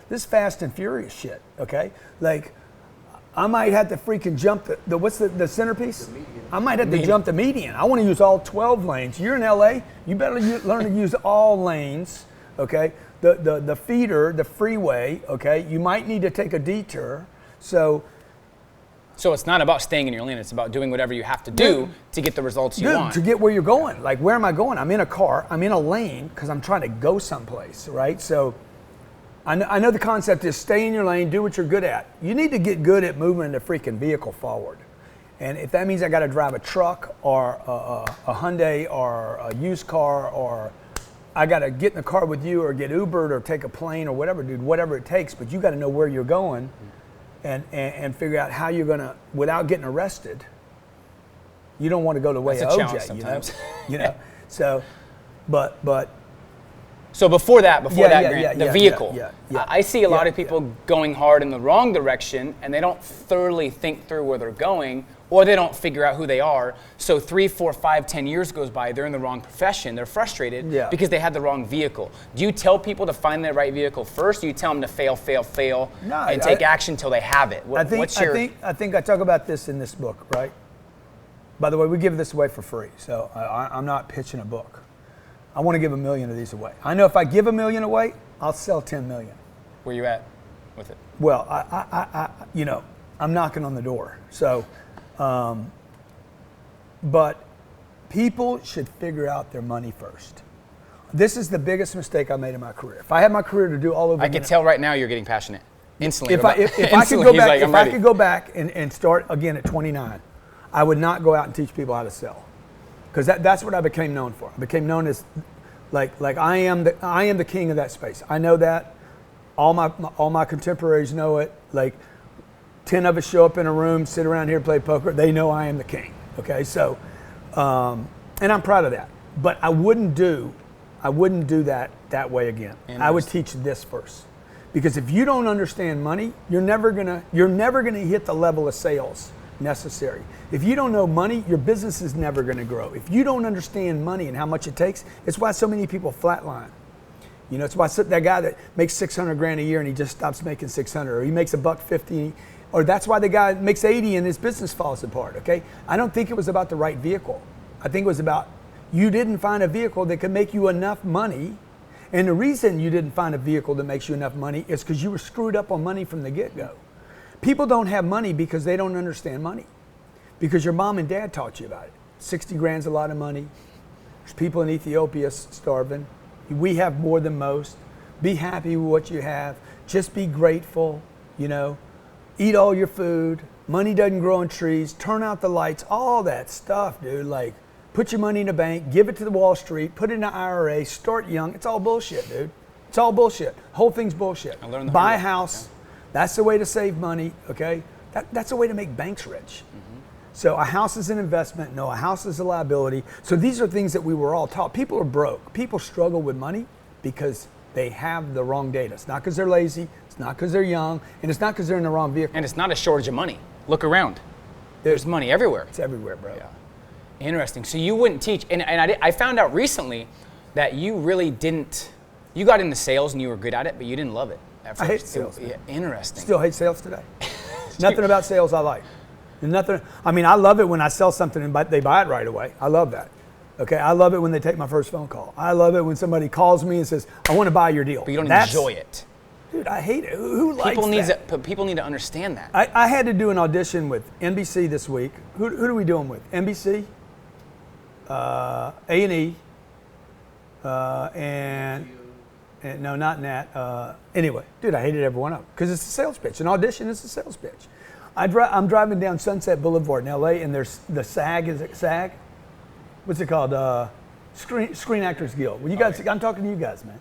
D: this Fast and Furious shit, okay? Like, I might have to freaking jump what's the centerpiece? I might have to jump the median. I want to use all 12 lanes. You're in LA, you better learn to use all lanes, okay? The feeder, the freeway, okay? You might need to take a detour. So
C: it's not about staying in your lane, it's about doing whatever you have to do to get the results you want.
D: To get where you're going. Like, where am I going? I'm in a car, I'm in a lane because I'm trying to go someplace, right? So I know the concept is stay in your lane, do what you're good at. You need to get good at moving the freaking vehicle forward. And if that means I got to drive a truck or a Hyundai or a used car, or I got to get in the car with you or get Ubered or take a plane or whatever, dude, whatever it takes, but you got to know where you're going and figure out how you're going to, without getting arrested. You don't want to go the way of OJ,
C: sometimes.
D: you know? So, but.
C: So before that grant, the vehicle.
D: Yeah.
C: I see a lot of people going hard in the wrong direction, and they don't thoroughly think through where they're going, or they don't figure out who they are. So 3, 4, 5, 10 years goes by, they're in the wrong profession, they're frustrated because they had the wrong vehicle. Do you tell people to find the right vehicle first, or do you tell them to fail, and take action until they have it?
D: I think I talk about this in this book, right? By the way, we give this away for free, so I'm not pitching a book. I want to give 1 million of these away. I know if I give 1 million away, I'll sell 10 million.
C: Where you at with it?
D: Well, I'm knocking on the door. So, but people should figure out their money first. This is the biggest mistake I made in my career. If I had my career to do all over,
C: I can tell right now you're getting passionate instantly.
D: If I could go back and start again at 29, I would not go out and teach people how to sell. Because that's what I became known for. I became known as like I am the king of that space. I know that. All my contemporaries know it. Like 10 of us show up in a room, sit around here, play poker. They know I am the king. Okay, so and I'm proud of that. But I wouldn't do that way again. I would teach this first. Because if you don't understand money, you're never gonna hit the level of sales necessary. If you don't know money, your business is never going to grow. If you don't understand money and how much it takes, it's why so many people flatline. You know, it's why that guy that makes 600 grand a year and he just stops making 600, or he makes $150, or that's why the guy makes 80 and his business falls apart. Okay, I don't think it was about the right vehicle. I think it was about you didn't find a vehicle that could make you enough money. And the reason you didn't find a vehicle that makes you enough money is because you were screwed up on money from the get-go. People don't have money because they don't understand money. Because your mom and dad taught you about it. 60 grand's a lot of money. There's people in Ethiopia starving. We have more than most. Be happy with what you have. Just be grateful, you know. Eat all your food. Money doesn't grow on trees. Turn out the lights. All that stuff, dude. Like, put your money in the bank. Give it to the Wall Street. Put it in an IRA. Start young. It's all bullshit, dude. It's all bullshit. Whole thing's bullshit. Buy a house. That's the way to save money, okay? That's a way to make banks rich. Mm-hmm. So a house is an investment. No, a house is a liability. So these are things that we were all taught. People are broke. People struggle with money because they have the wrong data. It's not because they're lazy. It's not because they're young. And it's not because they're in the wrong vehicle.
C: And it's not a shortage of money. Look around. There's money everywhere.
D: It's everywhere, bro.
C: Yeah. Interesting. So you wouldn't teach. And I found out recently that you really didn't. You got into sales and you were good at it, but you didn't love it.
D: I hate sales.
C: Yeah, interesting.
D: Still hate sales today. Nothing about sales I like. Nothing. I mean, I love it when I sell something and they buy it right away. I love that. Okay, I love it when they take my first phone call. I love it when somebody calls me and says, "I want to buy your deal."
C: But you don't enjoy it.
D: Dude, I hate it. Who likes that?
C: People need to understand that.
D: I had to do an audition with NBC this week. Who are we doing with? NBC, A&E, and no, not Nat. Anyway, dude, I hated every one of them because it's a sales pitch. An audition is a sales pitch. I'm driving down Sunset Boulevard in LA, and there's the SAG. Is it SAG? What's it called? Screen Actors Guild. Well, you guys, I'm talking to you guys, man.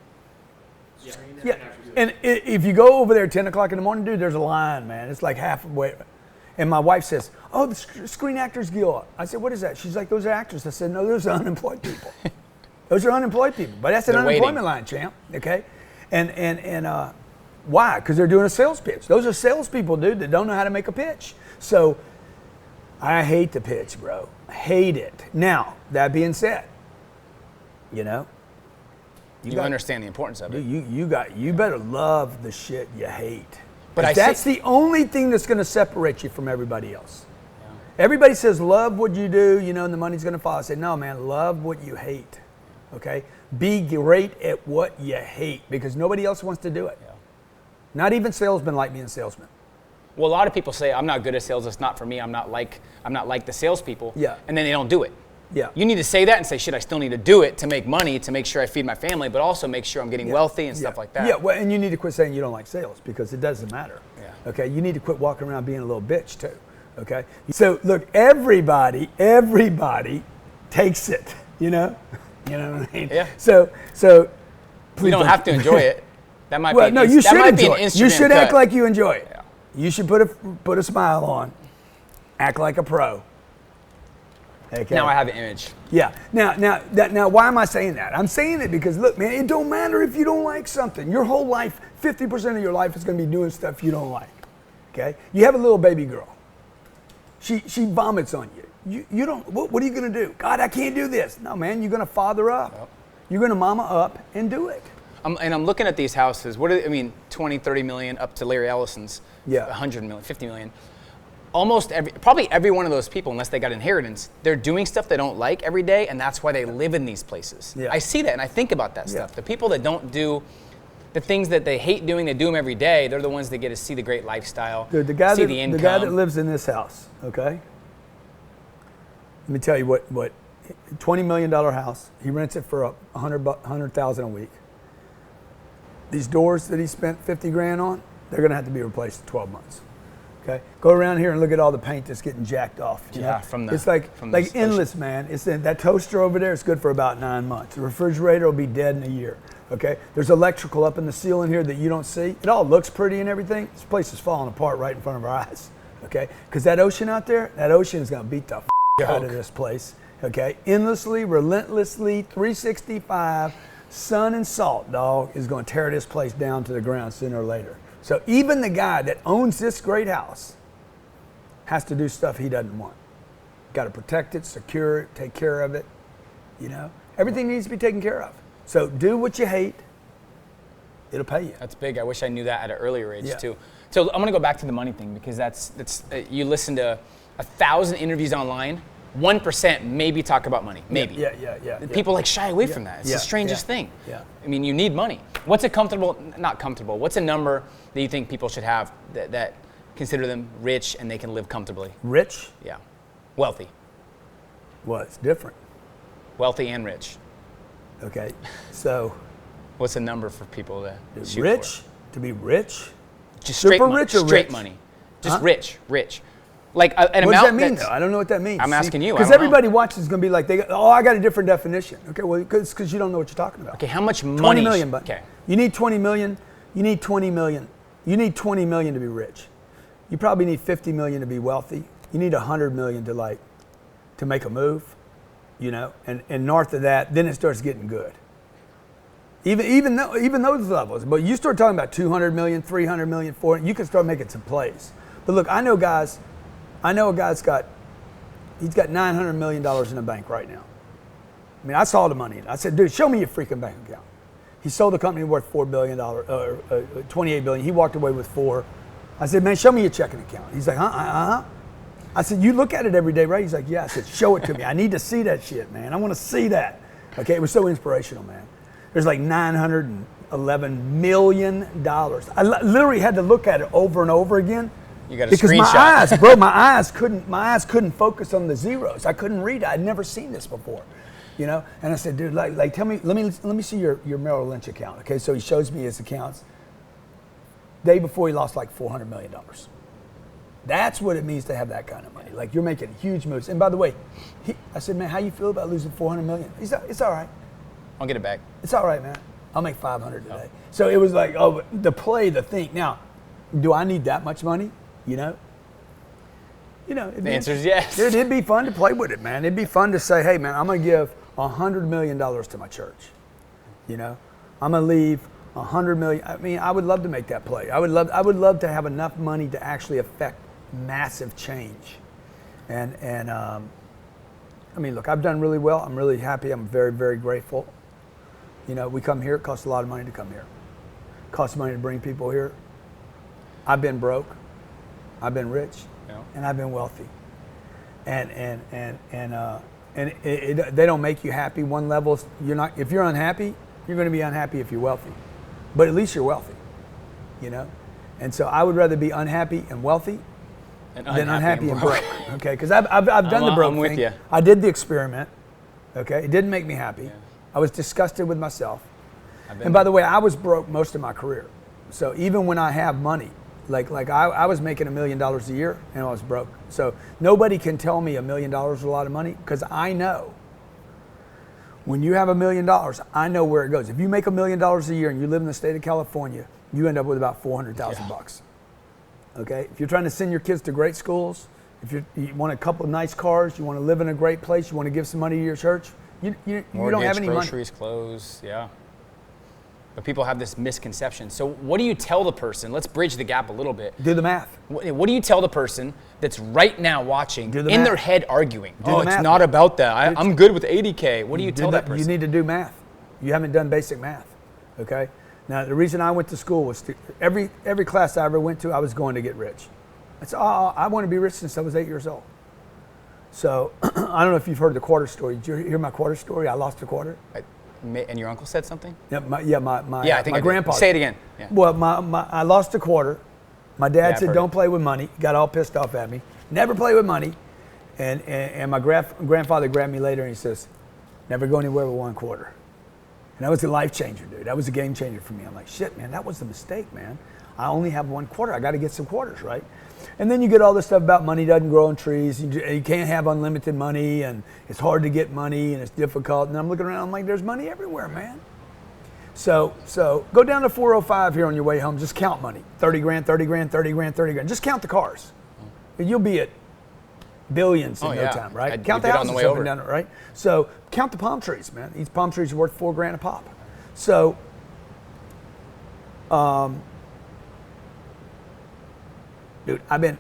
D: Yeah. And if you go over there at 10 o'clock in the morning, dude, there's a line, man. It's like halfway. And my wife says, "Oh, the Screen Actors Guild." I said, "What is that?" She's like, "Those are actors." I said, "No, those are unemployed people." Those are unemployed people. But that's an unemployment line, champ. Okay? And why? Because they're doing a sales pitch. Those are salespeople, dude, that don't know how to make a pitch. So I hate the pitch, bro. I hate it. Now, that being said, you know,
C: you understand the importance of it.
D: You better love the shit you hate.
C: But
D: that's the only thing that's going to separate you from everybody else. Yeah. Everybody says love what you do, you know, and the money's going to follow. I say, no, man, love what you hate. Okay? Be great at what you hate because nobody else wants to do it. Yeah. Not even salesmen like being salesmen.
C: Well, a lot of people say I'm not good at sales. It's not for me. I'm not like the salespeople.
D: Yeah.
C: And then they don't do it.
D: Yeah.
C: You need to say that and say, shit, I still need to do it to make money, to make sure I feed my family, but also make sure I'm getting wealthy and stuff like that.
D: Yeah, well, and you need to quit saying you don't like sales because it doesn't matter.
C: Yeah.
D: Okay, you need to quit walking around being a little bitch too. Okay, so look, everybody takes it. You know what I mean?
C: Yeah.
D: So please
C: You don't have to enjoy it. That might
D: Well,
C: be.
D: no, you
C: that
D: should
C: might
D: enjoy
C: be an
D: it. You
C: Instagram
D: should
C: cut.
D: act like you enjoy it.
C: Yeah.
D: You should put a smile on, act like a pro. Okay.
C: Now I have an image.
D: Yeah. Now, why am I saying that? I'm saying it because, look, man, it don't matter if you don't like something. Your whole life, 50% of your life is going to be doing stuff you don't like. Okay? You have a little baby girl. She vomits on you. You don't. What are you going to do? God, I can't do this. No, man, you're going to father up. Yep. You're going to mama up and do it.
C: And I'm looking at these houses. 20, 30 million up to Larry Ellison's. 100 million, 50 million. Probably every one of those people, unless they got inheritance, they're doing stuff they don't like every day, and that's why they live in these places.
D: Yeah.
C: I see that, and I think about that stuff. The people that don't do the things that they hate doing, they do them every day, they're the ones that get to see the great lifestyle,
D: Dude, the guy that lives in this house, okay? Let me tell you what $20 million house, he rents it for $100,000 a week. These doors that he spent 50 grand on, they're gonna have to be replaced in 12 months. Okay, go around here and look at all the paint that's getting jacked off. It's like endless, man. It's that toaster over there is good for about 9 months. The refrigerator will be dead in a year. Okay, there's electrical up in the ceiling here that you don't see. It all looks pretty and everything. This place is falling apart right in front of our eyes. Okay, because that ocean out there, that ocean is gonna beat the out of this place. Okay, endlessly, relentlessly, 365, sun and salt, dog, is gonna tear this place down to the ground sooner or later. So even the guy that owns this great house has to do stuff he doesn't want. Got to protect it, secure it, take care of it. You know, everything needs to be taken care of. So do what you hate. It'll pay you.
C: That's big. I wish I knew that at an earlier age too. So I'm gonna go back to the money thing because that's you listen to 1,000 interviews online. 1% maybe talk about money. Maybe.
D: Yeah.
C: People shy away from that. It's the strangest thing.
D: Yeah.
C: I mean, you need money. What's not comfortable, what's a number that you think people should have that consider them rich and they can live comfortably?
D: Rich?
C: Yeah. Wealthy.
D: Well, it's different.
C: Wealthy and rich.
D: Okay, so.
C: What's a number for people to shoot
D: rich?
C: for?
D: To be rich?
C: Just
D: super
C: straight money.
D: Rich or
C: straight
D: rich?
C: money. Just rich. Like an
D: what
C: amount.
D: Does that mean though? I don't know what that means.
C: I'm asking you.
D: Because everybody watches is going to be like, I got a different definition. Okay, well, because you don't know what you're talking about.
C: Okay, how much money?
D: 20 million, but
C: okay.
D: You need 20 million. You need 20 million. You need 20 million to be rich. You probably need 50 million to be wealthy. You need 100 million to make a move, you know. And north of that, then it starts getting good. Even those levels. But you start talking about 200 million, 300 million, 400, you can start making some plays. But look, I know a guy's got $900 million in the bank right now. I mean, I saw the money. I said, dude, show me your freaking bank account. He sold a company worth $4 billion, $28 billion. He walked away with $4 billion. I said, man, show me your checking account. He's like, I said, you look at it every day, right? He's like, yeah. I said, show it to me. I need to see that shit, man. I want to see that. Okay, it was so inspirational, man. There's like $911 million. I literally had to look at it over and over again.
C: You got a
D: because
C: screenshot.
D: my eyes couldn't focus on the zeros. I couldn't read it. I'd never seen this before, you know. And I said, dude, like, tell me, let me see your Merrill Lynch account. Okay, so he shows me his accounts. Day before, he lost like $400 million. That's what it means to have that kind of money. Like, you're making huge moves. And by the way, I said, man, how you feel about losing $400 million? He said, it's all right.
C: I'll get it back.
D: It's all right, man. I'll make $500 today. So it was like, the play, the thing. Now, do I need that much money? You know,
C: the answer is yes.
D: Dude, it'd be fun to play with it, man. It'd be fun to say, hey, man, I'm going to give $100 million to my church. You know, I'm going to leave $100 million. I mean, I would love to make that play. I would love to have enough money to actually affect massive change. And I mean, look, I've done really well. I'm really happy. I'm very, very grateful. You know, we come here. It costs a lot of money to come here. It costs money to bring people here. I've been broke. I've been rich, and I've been wealthy, and they don't make you happy. One level, you're not. If you're unhappy, you're going to be unhappy if you're wealthy, but at least you're wealthy, you know. And so I would rather be unhappy and wealthy than unhappy and broke. Okay, because I've done the broke
C: I'm with
D: thing.
C: you.
D: I did the experiment. Okay, it didn't make me happy.
C: Yeah.
D: I was disgusted with myself.
C: I've been
D: And by
C: there.
D: the way, I was broke most of my career. So even when I have money, like I was making $1 million a year and I was broke. So nobody can tell me $1 million is a lot of money, because I know when you have $1 million, I know where it goes. If you make $1 million a year and you live in the state of California, you end up with about $400,000. Okay, if you're trying to send your kids to great schools, if you want a couple of nice cars, you want to live in a great place, you want to give some money to your church, you don't have any
C: groceries,
D: money.
C: clothes, yeah. But people have this misconception. So what do you tell the person? Let's bridge the gap a little bit.
D: Do the math.
C: What do you tell the person that's right now watching,
D: Do the
C: in
D: math.
C: their head arguing,
D: Do
C: oh,
D: the
C: it's
D: math.
C: not about that. I'm good with 80K. What do you tell that person?
D: You need to do math. You haven't done basic math. Okay. Now the reason I went to school was every class I ever went to, I was going to get rich. That's all. I want to be rich since I was 8 years old. So I don't know if you've heard the quarter story. Did you hear my quarter story? I lost a quarter.
C: And your uncle said something?
D: Yeah, my
C: I think
D: my
C: I did.
D: grandpa.
C: Say it again. Yeah.
D: Well, I lost a quarter. My dad
C: I've
D: said,
C: heard
D: "Don't
C: it.
D: play with money." Got all pissed off at me. Never play with money. And my grandfather grabbed me later and he says, "Never go anywhere with one quarter." And that was a life changer, dude. That was a game changer for me. I'm like, shit, man, that was the mistake, man. I only have one quarter. I got to get some quarters, right? And then you get all this stuff about money doesn't grow on trees. You can't have unlimited money, and it's hard to get money, and it's difficult. And I'm looking around, I'm like, there's money everywhere, man. So go down to 405 here on your way home. Just count money. 30 grand, 30 grand, 30 grand, 30 grand. Just count the cars. You'll be at billions in no time, right? Count the houses up and down, right? So count the palm trees, man. These palm trees are worth $4 grand a pop. So, dude, I've been,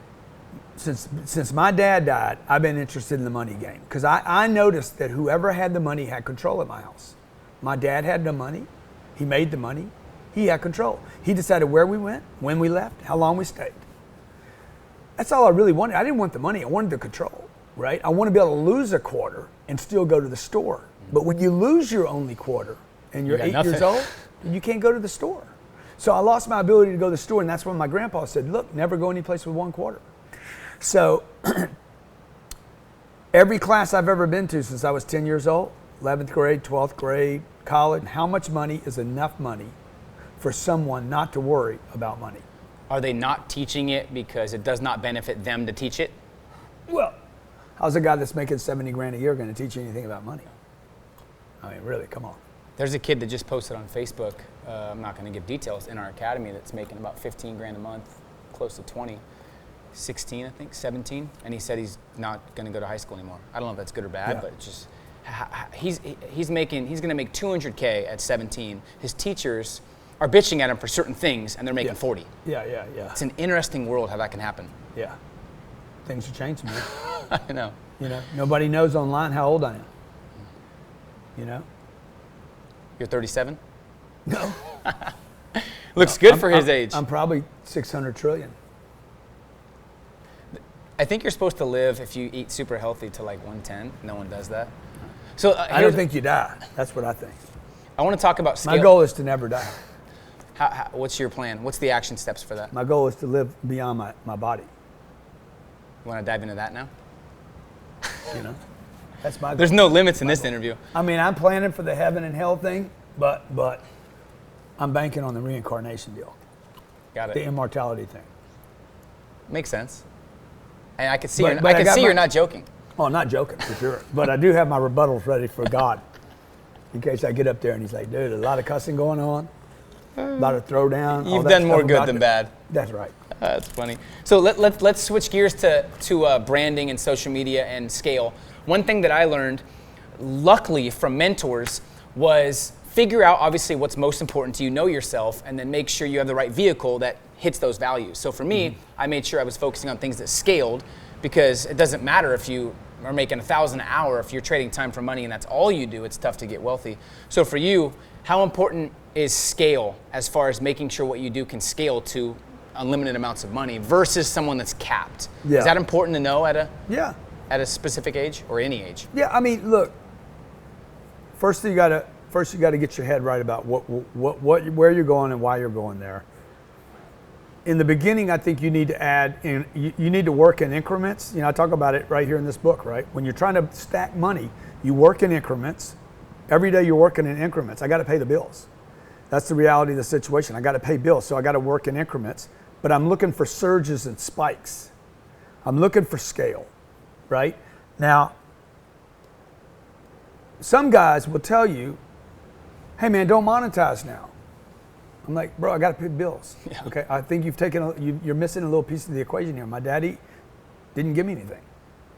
D: since my dad died, I've been interested in the money game. Because I noticed that whoever had the money had control at my house. My dad had the money. He made the money. He had control. He decided where we went, when we left, how long we stayed. That's all I really wanted. I didn't want the money. I wanted the control, right? I want to be able to lose a quarter and still go to the store. But when you lose your only quarter and you're 8 years old, you can't go to the store. So I lost my ability to go to the store, and that's when my grandpa said, look, never go any place with one quarter. So every class I've ever been to since I was 10 years old, 11th grade, 12th grade, college, how much money is enough money for someone not to worry about money?
C: Are they not teaching it because it does not benefit them to teach it?
D: Well, how's a guy that's making 70 grand a year going to teach you anything about money? I mean, really, come on.
C: There's a kid that just posted on Facebook, I'm not going to give details, in our academy that's making about 15 grand a month, close to 20, 16, I think, 17. And he said he's not going to go to high school anymore. I don't know if that's good or bad, but it's just, he's going to make 200K at 17. His teachers are bitching at him for certain things, and they're making 40.
D: Yeah.
C: It's an interesting world how that can happen.
D: Yeah. Things are changing, man.
C: I know.
D: You know, nobody knows online how old I am. You know?
C: You're 37?
D: No.
C: Looks good for his age.
D: I'm probably 600 trillion.
C: I think you're supposed to live, if you eat super healthy, to like 110. No one does that. So
D: I don't think you die. That's what I think.
C: I want to talk about scale.
D: My goal is to never die.
C: What's your plan? What's the action steps for that?
D: My goal is to live beyond my body.
C: You want to dive into that now?
D: You know? That's my goal.
C: There's no limits in this interview.
D: I mean, I'm planning for the heaven and hell thing, but I'm banking on the reincarnation deal.
C: Got
D: The
C: it.
D: immortality thing.
C: Makes sense. And I can see, you're not joking.
D: Oh, I'm not joking, for sure. But I do have my rebuttals ready for God. In case I get up there and he's like, dude, a lot of cussing going on, a lot of throwdown.
C: You've done more good than bad.
D: That's right.
C: That's funny. So let's switch gears to branding and social media and scale. One thing that I learned, luckily from mentors, was figure out obviously what's most important to you, know yourself, and then make sure you have the right vehicle that hits those values. So for me, I made sure I was focusing on things that scaled, because it doesn't matter if you are making $1,000 an hour. If you're trading time for money and that's all you do, it's tough to get wealthy. So for you, how important is scale as far as making sure what you do can scale to unlimited amounts of money versus someone that's capped?
D: Yeah.
C: Is that important to know at a specific age or any age?
D: Yeah, I mean, look. First you got to get your head right about where you're going and why you're going there. In the beginning, I think you need to add in. You need to work in increments. You know, I talk about it right here in this book. Right, when you're trying to stack money, You work in increments. Every day you're working in increments. I got to pay the bills. That's the reality of the situation. I got to pay bills, so I got to work in increments. But I'm looking for surges and spikes. I'm looking for scale, right? Now, some guys will tell you, hey man, don't monetize now. I'm like, bro, I got to pay bills. Yeah. Okay, I think you're missing a little piece of the equation here. My daddy didn't give me anything.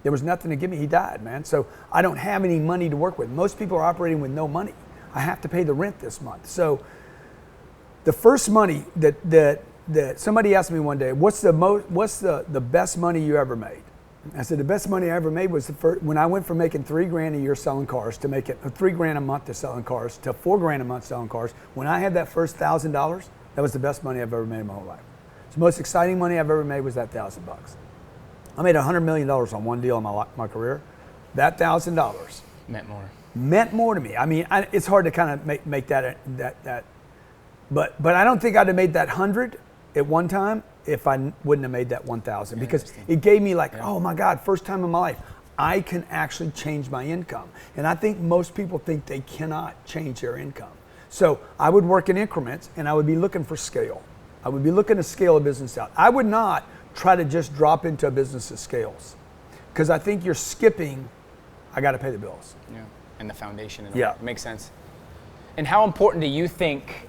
D: There was nothing to give me. He died, man. So I don't have any money to work with. Most people are operating with no money. I have to pay the rent this month. So the first money that somebody asked me one day, what's the best money you ever made? I said, the best money I ever made was when I went from making $3,000 a year selling cars to making $3,000 a month to selling cars to $4,000 a month selling cars. When I had that first $1,000, that was the best money I've ever made in my whole life. The most exciting money I've ever made was that $1,000. I made $100 million on one deal in my career. That $1,000 meant more to me. I mean, it's hard to kind of make that, but I don't think I'd have made that 100 at one time if I wouldn't have made that 1,000, because it gave me like, oh my God, first time in my life, I can actually change my income. And I think most people think they cannot change their income. So I would work in increments and I would be looking for scale. I would be looking to scale a business out. I would not try to just drop into a business that scales, because I think you're skipping, I got to pay the bills.
C: Yeah, and the foundation.
D: It
C: makes sense. And how important do you think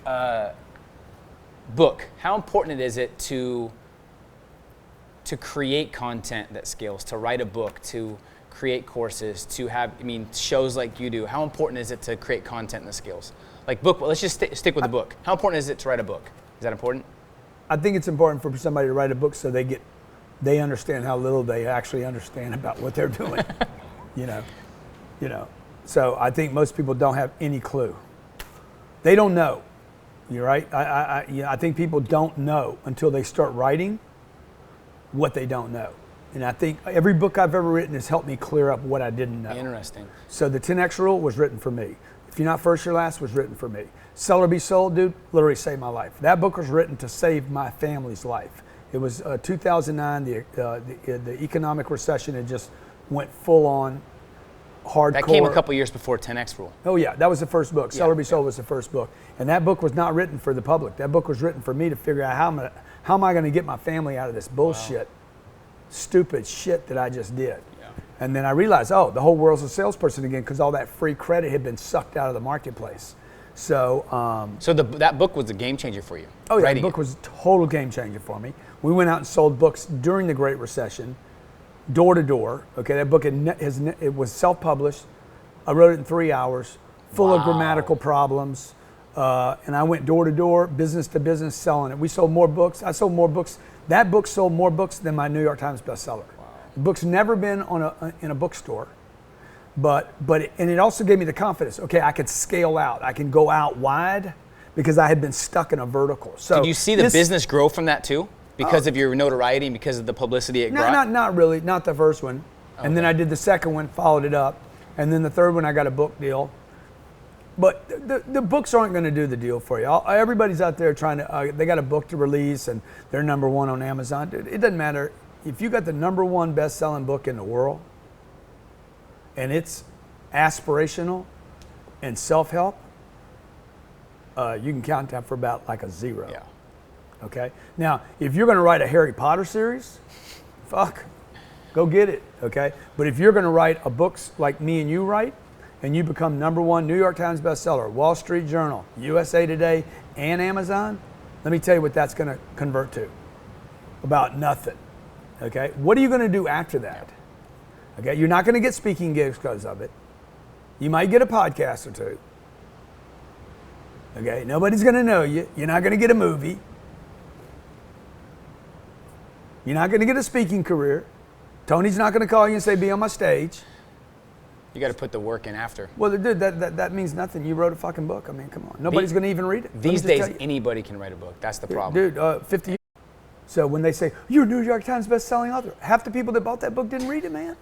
C: how important is it to create content that scales, to write a book, to create courses, to have, shows like you do? How important is it to create content that scales? Like book, let's just stick with the book. How important is it to write a book? Is that important?
D: I think it's important for somebody to write a book so they understand how little they actually understand about what they're doing. you know. So I think most people don't have any clue. They don't know. You're right. I think people don't know until they start writing what they don't know. And I think every book I've ever written has helped me clear up what I didn't know.
C: Interesting.
D: So the 10X Rule was written for me. If You're Not First, You're Last was written for me. Sell or Be Sold, dude, literally saved my life. That book was written to save my family's life. It was 2009, the economic recession had just went full on hardcore.
C: That came a couple years before 10X Rule.
D: Oh yeah, that was the first book. Sell or Be Sold was the first book. And that book was not written for the public. That book was written for me to figure out how am I going to get my family out of this bullshit, stupid shit that I just did. Yeah. And then I realized, the whole world's a salesperson again, because all that free credit had been sucked out of the marketplace. So
C: that book was a game changer for you.
D: Oh yeah, the book was a total game changer for me. We went out and sold books during the Great Recession, door to door. Okay, that book it was self-published. I wrote it in 3 hours, full of grammatical problems, and I went door to door, business to business, selling it. We sold more books. I sold more books. That book sold more books than my New York Times bestseller. Wow. The book's never been in a bookstore. But it also gave me the confidence. Okay, I could scale out. I can go out wide because I had been stuck in a vertical. So
C: did you see the business grow from that too? Because of your notoriety and because of the publicity it brought?
D: Not really. Not the first one. Okay. And then I did the second one, followed it up. And then the third one, I got a book deal. But the books aren't going to do the deal for you. Everybody's out there trying to, they got a book to release and they're number one on Amazon. Dude, it doesn't matter. If you got the number one best-selling book in the world, and it's aspirational and self-help, you can count that for about like a 0.
C: Yeah.
D: Okay? Now, if you're going to write a Harry Potter series, go get it, okay? But if you're going to write a book like me and you write, and you become number one New York Times bestseller, Wall Street Journal, USA Today, and Amazon, let me tell you what that's going to convert to. About nothing, okay? What are you going to do after that? Okay, you're not going to get speaking gigs because of it. You might get a podcast or two. Okay, nobody's going to know you. You're not going to get a movie. You're not going to get a speaking career. Tony's not going to call you and say, be on my stage.
C: You got to put the work in after.
D: Well, dude, that means nothing. You wrote a fucking book. I mean, come on. Nobody's going to even read it.
C: These days, anybody can write a book. That's the problem.
D: Dude, 50 years. So when they say, you're a New York Times best-selling author, half the people that bought that book didn't read it, man.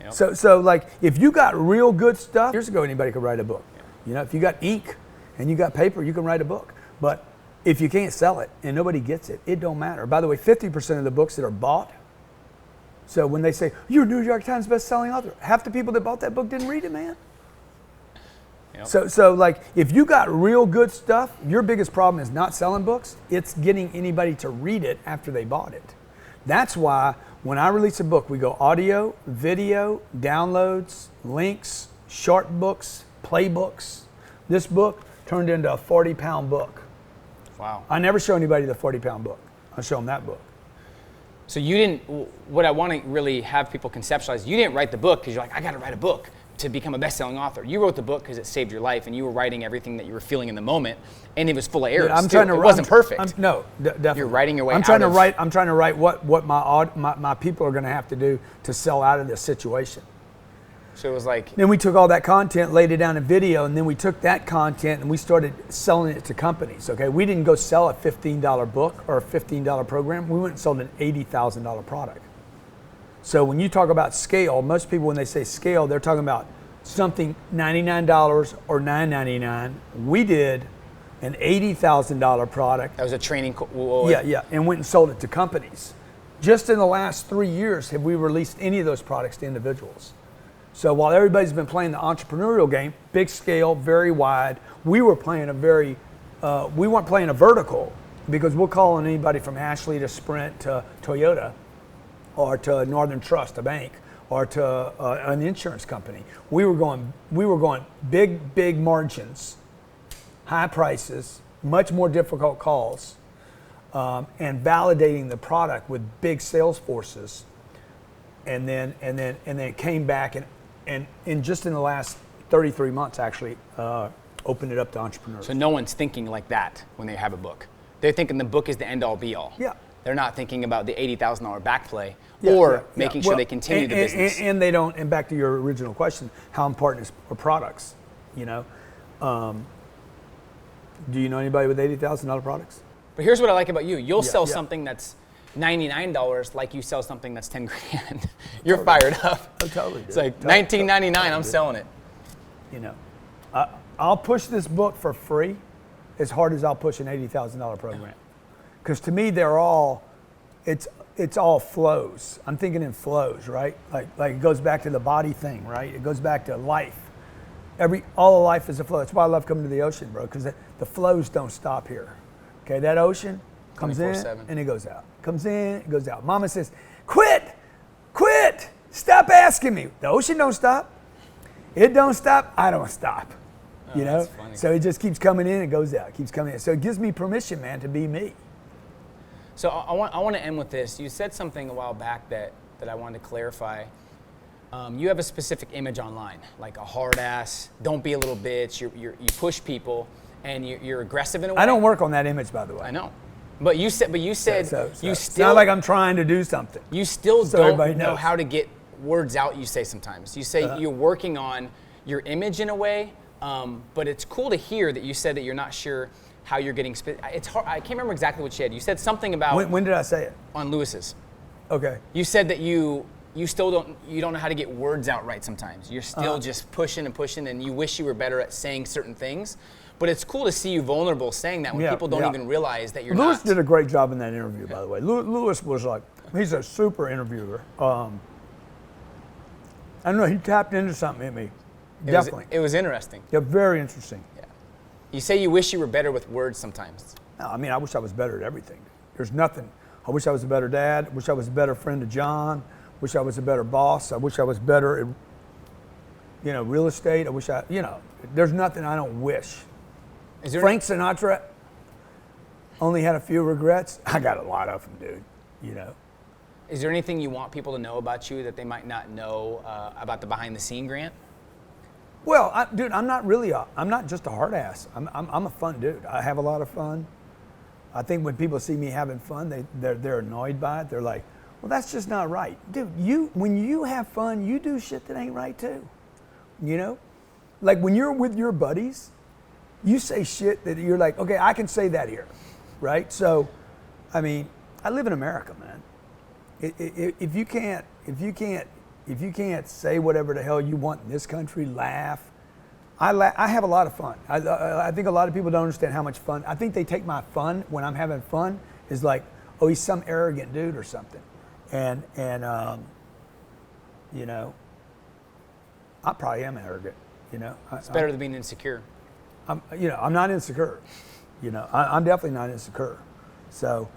D: Yep. So like, if you got real good stuff, years ago, anybody could write a book. Yeah. You know, if you got ink and you got paper, you can write a book. But if you can't sell it and nobody gets it, it don't matter. By the way, 50% of the books that are bought So when they say, you're a New York Times best-selling author, half the people that bought that book didn't read it, man.
C: Yep.
D: So like, if you got real good stuff, your biggest problem is not selling books, it's getting anybody to read it after they bought it. That's why when I release a book, we go audio, video, downloads, links, short books, playbooks. This book turned into a 40-pound book.
C: Wow.
D: I never show anybody the 40-pound book. I show them that book.
C: So you didn't, what I want to really have people conceptualize, you didn't write the book because you're like, I got to write a book to become a best-selling author. You wrote the book because it saved your life and you were writing everything that you were feeling in the moment, and it was full of errors.
D: It
C: wasn't perfect.
D: Definitely.
C: You're writing your way
D: I'm
C: out
D: trying to
C: of-
D: write. I'm trying to write what my people are going to have to do to sell out of this situation.
C: So it was like,
D: Then we took all that content, laid it down in video, and then we took that content and we started selling it to companies. Okay, we didn't go sell a $15 book or a $15 program. We went and sold an $80,000 product. So when you talk about scale, most people when they say scale, they're talking about something $99 or $9.99. We did an $80,000 product.
C: that was a training.
D: Yeah, and went and sold it to companies. Just in the last 3 years have we released any of those products to individuals. So while everybody's been playing the entrepreneurial game, big scale, very wide, we were playing we weren't playing a vertical, because we'll call on anybody from Ashley to Sprint to Toyota, or to Northern Trust, a bank, or to an insurance company. We were going big margins, high prices, much more difficult calls, and validating the product with big sales forces. And then it came back and in just in the last 33 months actually opened it up to entrepreneurs.
C: So no one's thinking like that when they have a book. They're thinking the book is the end-all be-all.
D: Yeah.
C: They're not thinking about the $80,000 back play
D: Yeah,
C: or
D: yeah,
C: making
D: yeah.
C: sure
D: Well,
C: they continue the business.
D: And they don't, and back to your original question, how important are products, you know? Do you know anybody with $80,000 products?
C: But here's what I like about you. You'll sell
D: yeah.
C: something that's $99 like you sell something that's 10 grand. You're fired up.
D: Oh, totally.
C: It's like $19.99, I'm selling it.
D: You know, I'll push this book for free as hard as I'll push an $80,000 program. Because to me, it's all flows. I'm thinking in flows, right? Like it goes back to the body thing, right? It goes back to life. All of life is a flow. That's why I love coming to the ocean, bro, because the flows don't stop here. Okay, that ocean comes in
C: 24/7.
D: and it goes out. Comes in, it goes out. Mama says, quit, stop asking me. The ocean don't stop. It don't stop, I don't stop.
C: Oh,
D: You know?
C: that's funny.
D: So it just keeps coming in and goes out, keeps coming in. So it gives me permission, man, to be me.
C: So I want to end with this. You said something a while back that I wanted to clarify. You have a specific image online, like a hard ass, don't be a little bitch, you push people, and you're aggressive in a way.
D: I don't work on that image, by the way.
C: I know. But you said you
D: So
C: still,
D: it's not like I'm trying to do something.
C: you still
D: so everybody
C: don't know
D: knows.
C: how to get words out, you say sometimes. You say you're working on your image in a way, but it's cool to hear that you said that you're not sure how you're getting, it's hard, I can't remember exactly what you said. You said something about,
D: When did I say it?
C: on Lewis's.
D: Okay.
C: You said that you still don't know how to get words out right sometimes. You're still just pushing and pushing, and you wish you were better at saying certain things. But it's cool to see you vulnerable saying that when
D: Yeah,
C: people don't
D: yeah.
C: even realize that you're
D: Lewis
C: not.
D: did a great job in that interview, by the way. Lewis was like, he's a super interviewer. I don't know, he tapped into something in me. Definitely.
C: It was interesting.
D: Yeah, very interesting.
C: Yeah. You say you wish you were better with words sometimes.
D: No, I mean, I wish I was better at everything. There's nothing. I wish I was a better dad. I wish I was a better friend to John. I wish I was a better boss. I wish I was better at, real estate. I wish there's nothing I don't wish.
C: Is there
D: Frank Sinatra only had a few regrets. I got a lot of them, dude,
C: Is there anything you want people to know about you that they might not know about the behind the scene Grant?
D: Well, I'm not just a hard ass. I'm a fun dude. I have a lot of fun. I think when people see me having fun, they're annoyed by it. They're like, well, that's just not right. Dude, when you have fun, you do shit that ain't right too. Like when you're with your buddies, you say shit that you're like, okay, I can say that here, right? So, I mean, I live in America, man. If you can't say whatever the hell you want in this country, laugh. I have a lot of fun. I think a lot of people don't understand how much fun. I think they take my fun when I'm having fun is like, oh, he's some arrogant dude or something. And you know, I probably am arrogant. You know,
C: It's better than being insecure.
D: I'm not insecure. You know, I'm definitely not insecure. So.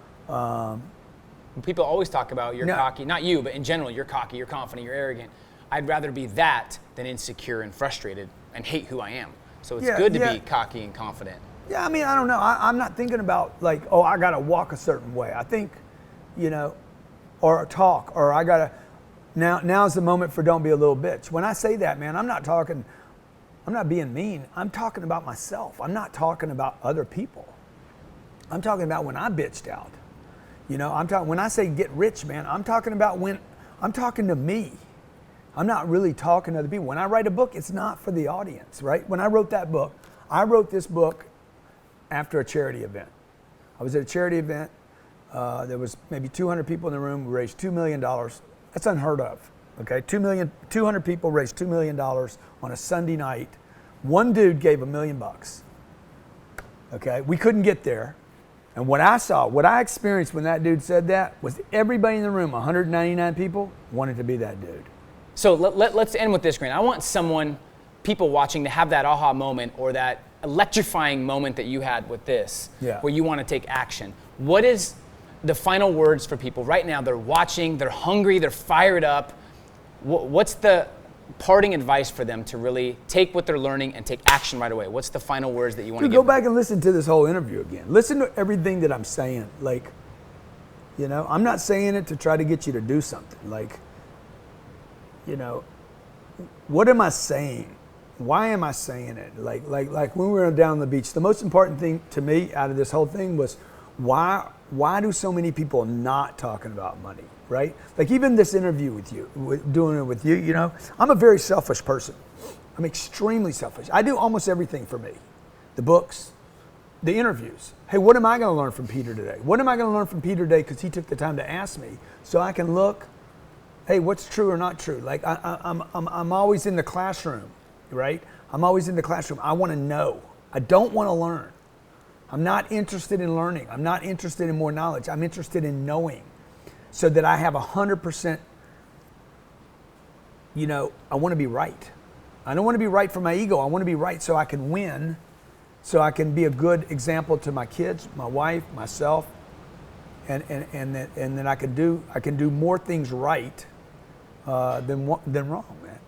C: People always talk about you're cocky, not you, but in general, you're cocky, you're confident, you're arrogant. I'd rather be that than insecure and frustrated and hate who I am. So it's good to be cocky and confident.
D: Yeah, I mean, I don't know. I'm not thinking about like, oh, I got to walk a certain way. I think, you know, or talk, or I got to, now's the moment for don't be a little bitch. When I say that, man, I'm not being mean. I'm talking about myself. I'm not talking about other people. I'm talking about when I bitched out. You know, when I say get rich, man, I'm talking about when I'm talking to me. I'm not really talking to other people. When I write a book, it's not for the audience, right? When I wrote that book, I wrote this book after a charity event. I was at a charity event. There was maybe 200 people in the room. We raised $2 million. That's unheard of, okay? 200 people raised $2 million on a Sunday night. One dude gave $1 million, okay? We couldn't get there. And what I experienced when that dude said that was everybody in the room, 199 people, wanted to be that dude.
C: So let's end with this, Grant. I want people watching to have that aha moment or that electrifying moment that you had with this, where you want to take action. What is the final words for people right now? They're watching, they're hungry, they're fired up. What's the parting advice for them to really take what they're learning and take action right away? What's the final words that you want to give
D: go
C: them?
D: back and listen to this whole interview again. Listen to everything that I'm saying. Like, you know, I'm not saying it to try to get you to do something. Like, you know, what am I saying? Why am I saying it? Like when we were down on the beach, the most important thing to me out of this whole thing was why do so many people not talking about money? Right? Like even this interview with you, doing it with you, you know, I'm a very selfish person. I'm extremely selfish. I do almost everything for me. The books, the interviews. Hey, what am I going to learn from Peter today? What am I going to learn from Peter today because he took the time to ask me so I can look, hey, what's true or not true? Like I'm always in the classroom, right? I'm always in the classroom. I want to know. I don't want to learn. I'm not interested in learning. I'm not interested in more knowledge. I'm interested in knowing. So that I have 100%, you know, I want to be right. I don't want to be right for my ego. I want to be right so I can win, so I can be a good example to my kids, my wife, myself, and then I can do more things right than wrong, man.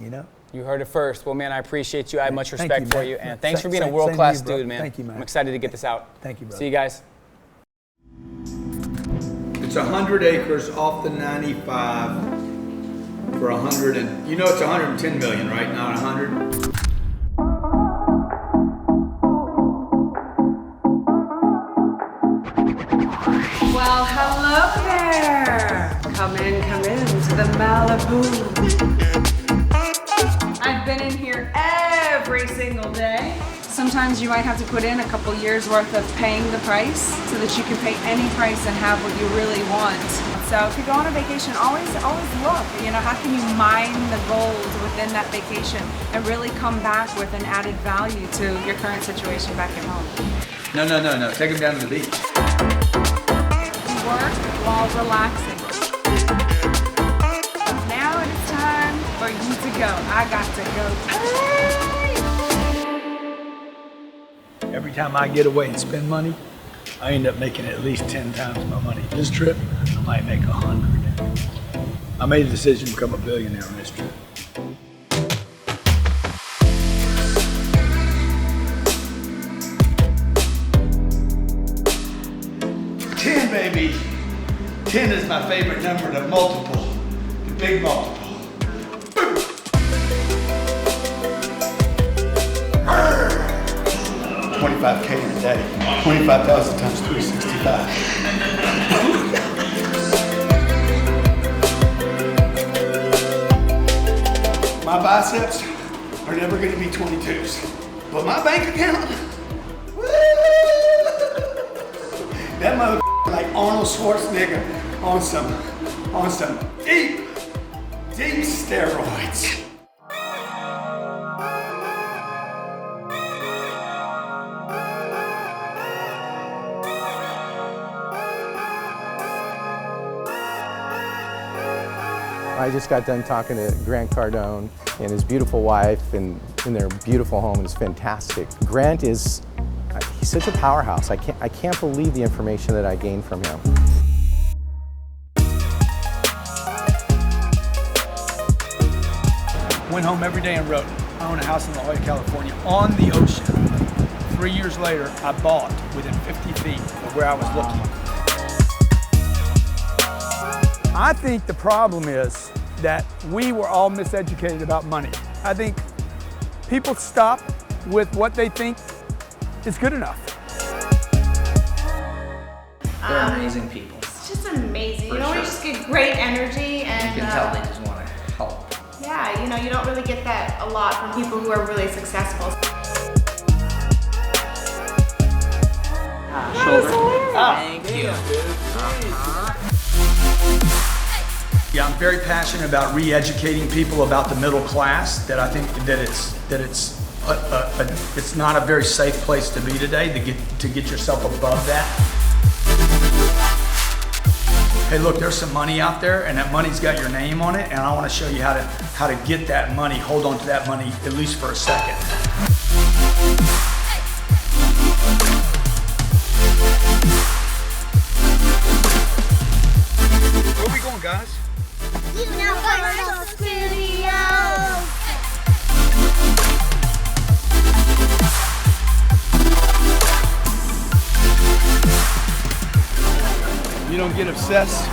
D: You know.
C: You heard it first. Well, man, I appreciate you. I have much
D: Thank
C: respect
D: you,
C: for
D: man.
C: you, and thanks for being a
D: Same
C: world-class
D: to you, bro.
C: dude, man.
D: Thank you, man.
C: I'm excited to get this out.
D: Thank you, brother.
C: See you guys.
B: It's 100 acres off the 95 for 100 and, you know it's 110 million, right? Not 100?
F: Well, hello there. Come in to the Malibu. I've been in here every single day. Sometimes you might have to put in a couple years worth of paying the price so that you can pay any price and have what you really want. So if you go on a vacation, always look, you know, how can you mine the gold within that vacation and really come back with an added value to your current situation back at home.
B: No. Take them down to the beach.
F: Work while relaxing. Now it's time for you to go. I got to go.
D: Every time I get away and spend money, I end up making at least 10 times my money. This trip, I might make 100. I made a decision to become a billionaire on this trip.
B: 10, baby. 10 is my favorite number, the multiple, the big multiple. Boom. 25K in a day. 25,000 times 365. My biceps are never going to be 22s, but my bank account, woo, that mother like Arnold Schwarzenegger on some deep steroids.
G: I just got done talking to Grant Cardone and his beautiful wife and in their beautiful home. It's fantastic. Grant is, he's such a powerhouse. I can't believe the information that I gained from him.
D: Went home every day and wrote, I own a house in La Jolla, California, on the ocean. 3 years later, I bought within 50 feet of where I was looking. I think the problem is that we were all miseducated about money. I think people stop with what they think is good enough.
H: They're amazing people.
E: It's just amazing.
H: For
E: You know,
H: sure.
E: we just get great energy and
H: You can tell they just want to help.
E: yeah, you know, you don't really get that a lot from people who are really successful.
H: Shoulder. Thank you.
D: Yeah, I'm very passionate about re-educating people about the middle class. That I think that it's not a very safe place to be today. To get yourself above that. Hey, look, there's some money out there, and that money's got your name on it, and I want to show you how to get that money, hold on to that money at least for a second. Where are we going, guys?
E: Universal Studios!
B: You don't get obsessed,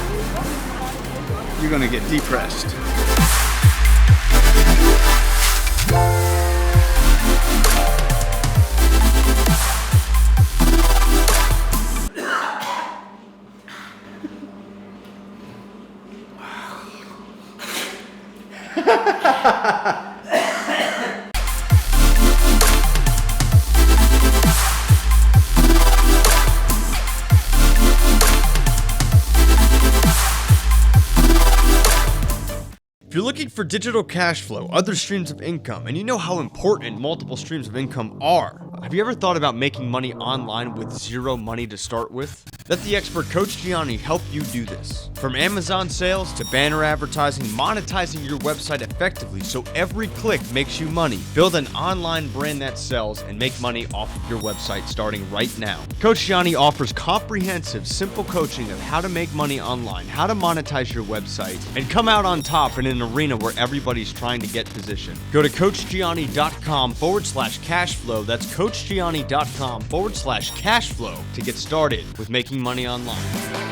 B: you're gonna get depressed.
A: If you're looking for digital cash flow, other streams of income, and you know how important multiple streams of income are, have you ever thought about making money online with zero money to start with? Let the expert Coach Gianni help you do this. From Amazon sales to banner advertising, monetizing your website effectively so every click makes you money. Build an online brand that sells and make money off of your website starting right now. Coach Gianni offers comprehensive, simple coaching of how to make money online, how to monetize your website, and come out on top in an arena where everybody's trying to get positioned. Go to CoachGianni.com/cashflow. That's CoachGianni.com/cashflow to get started with making money online.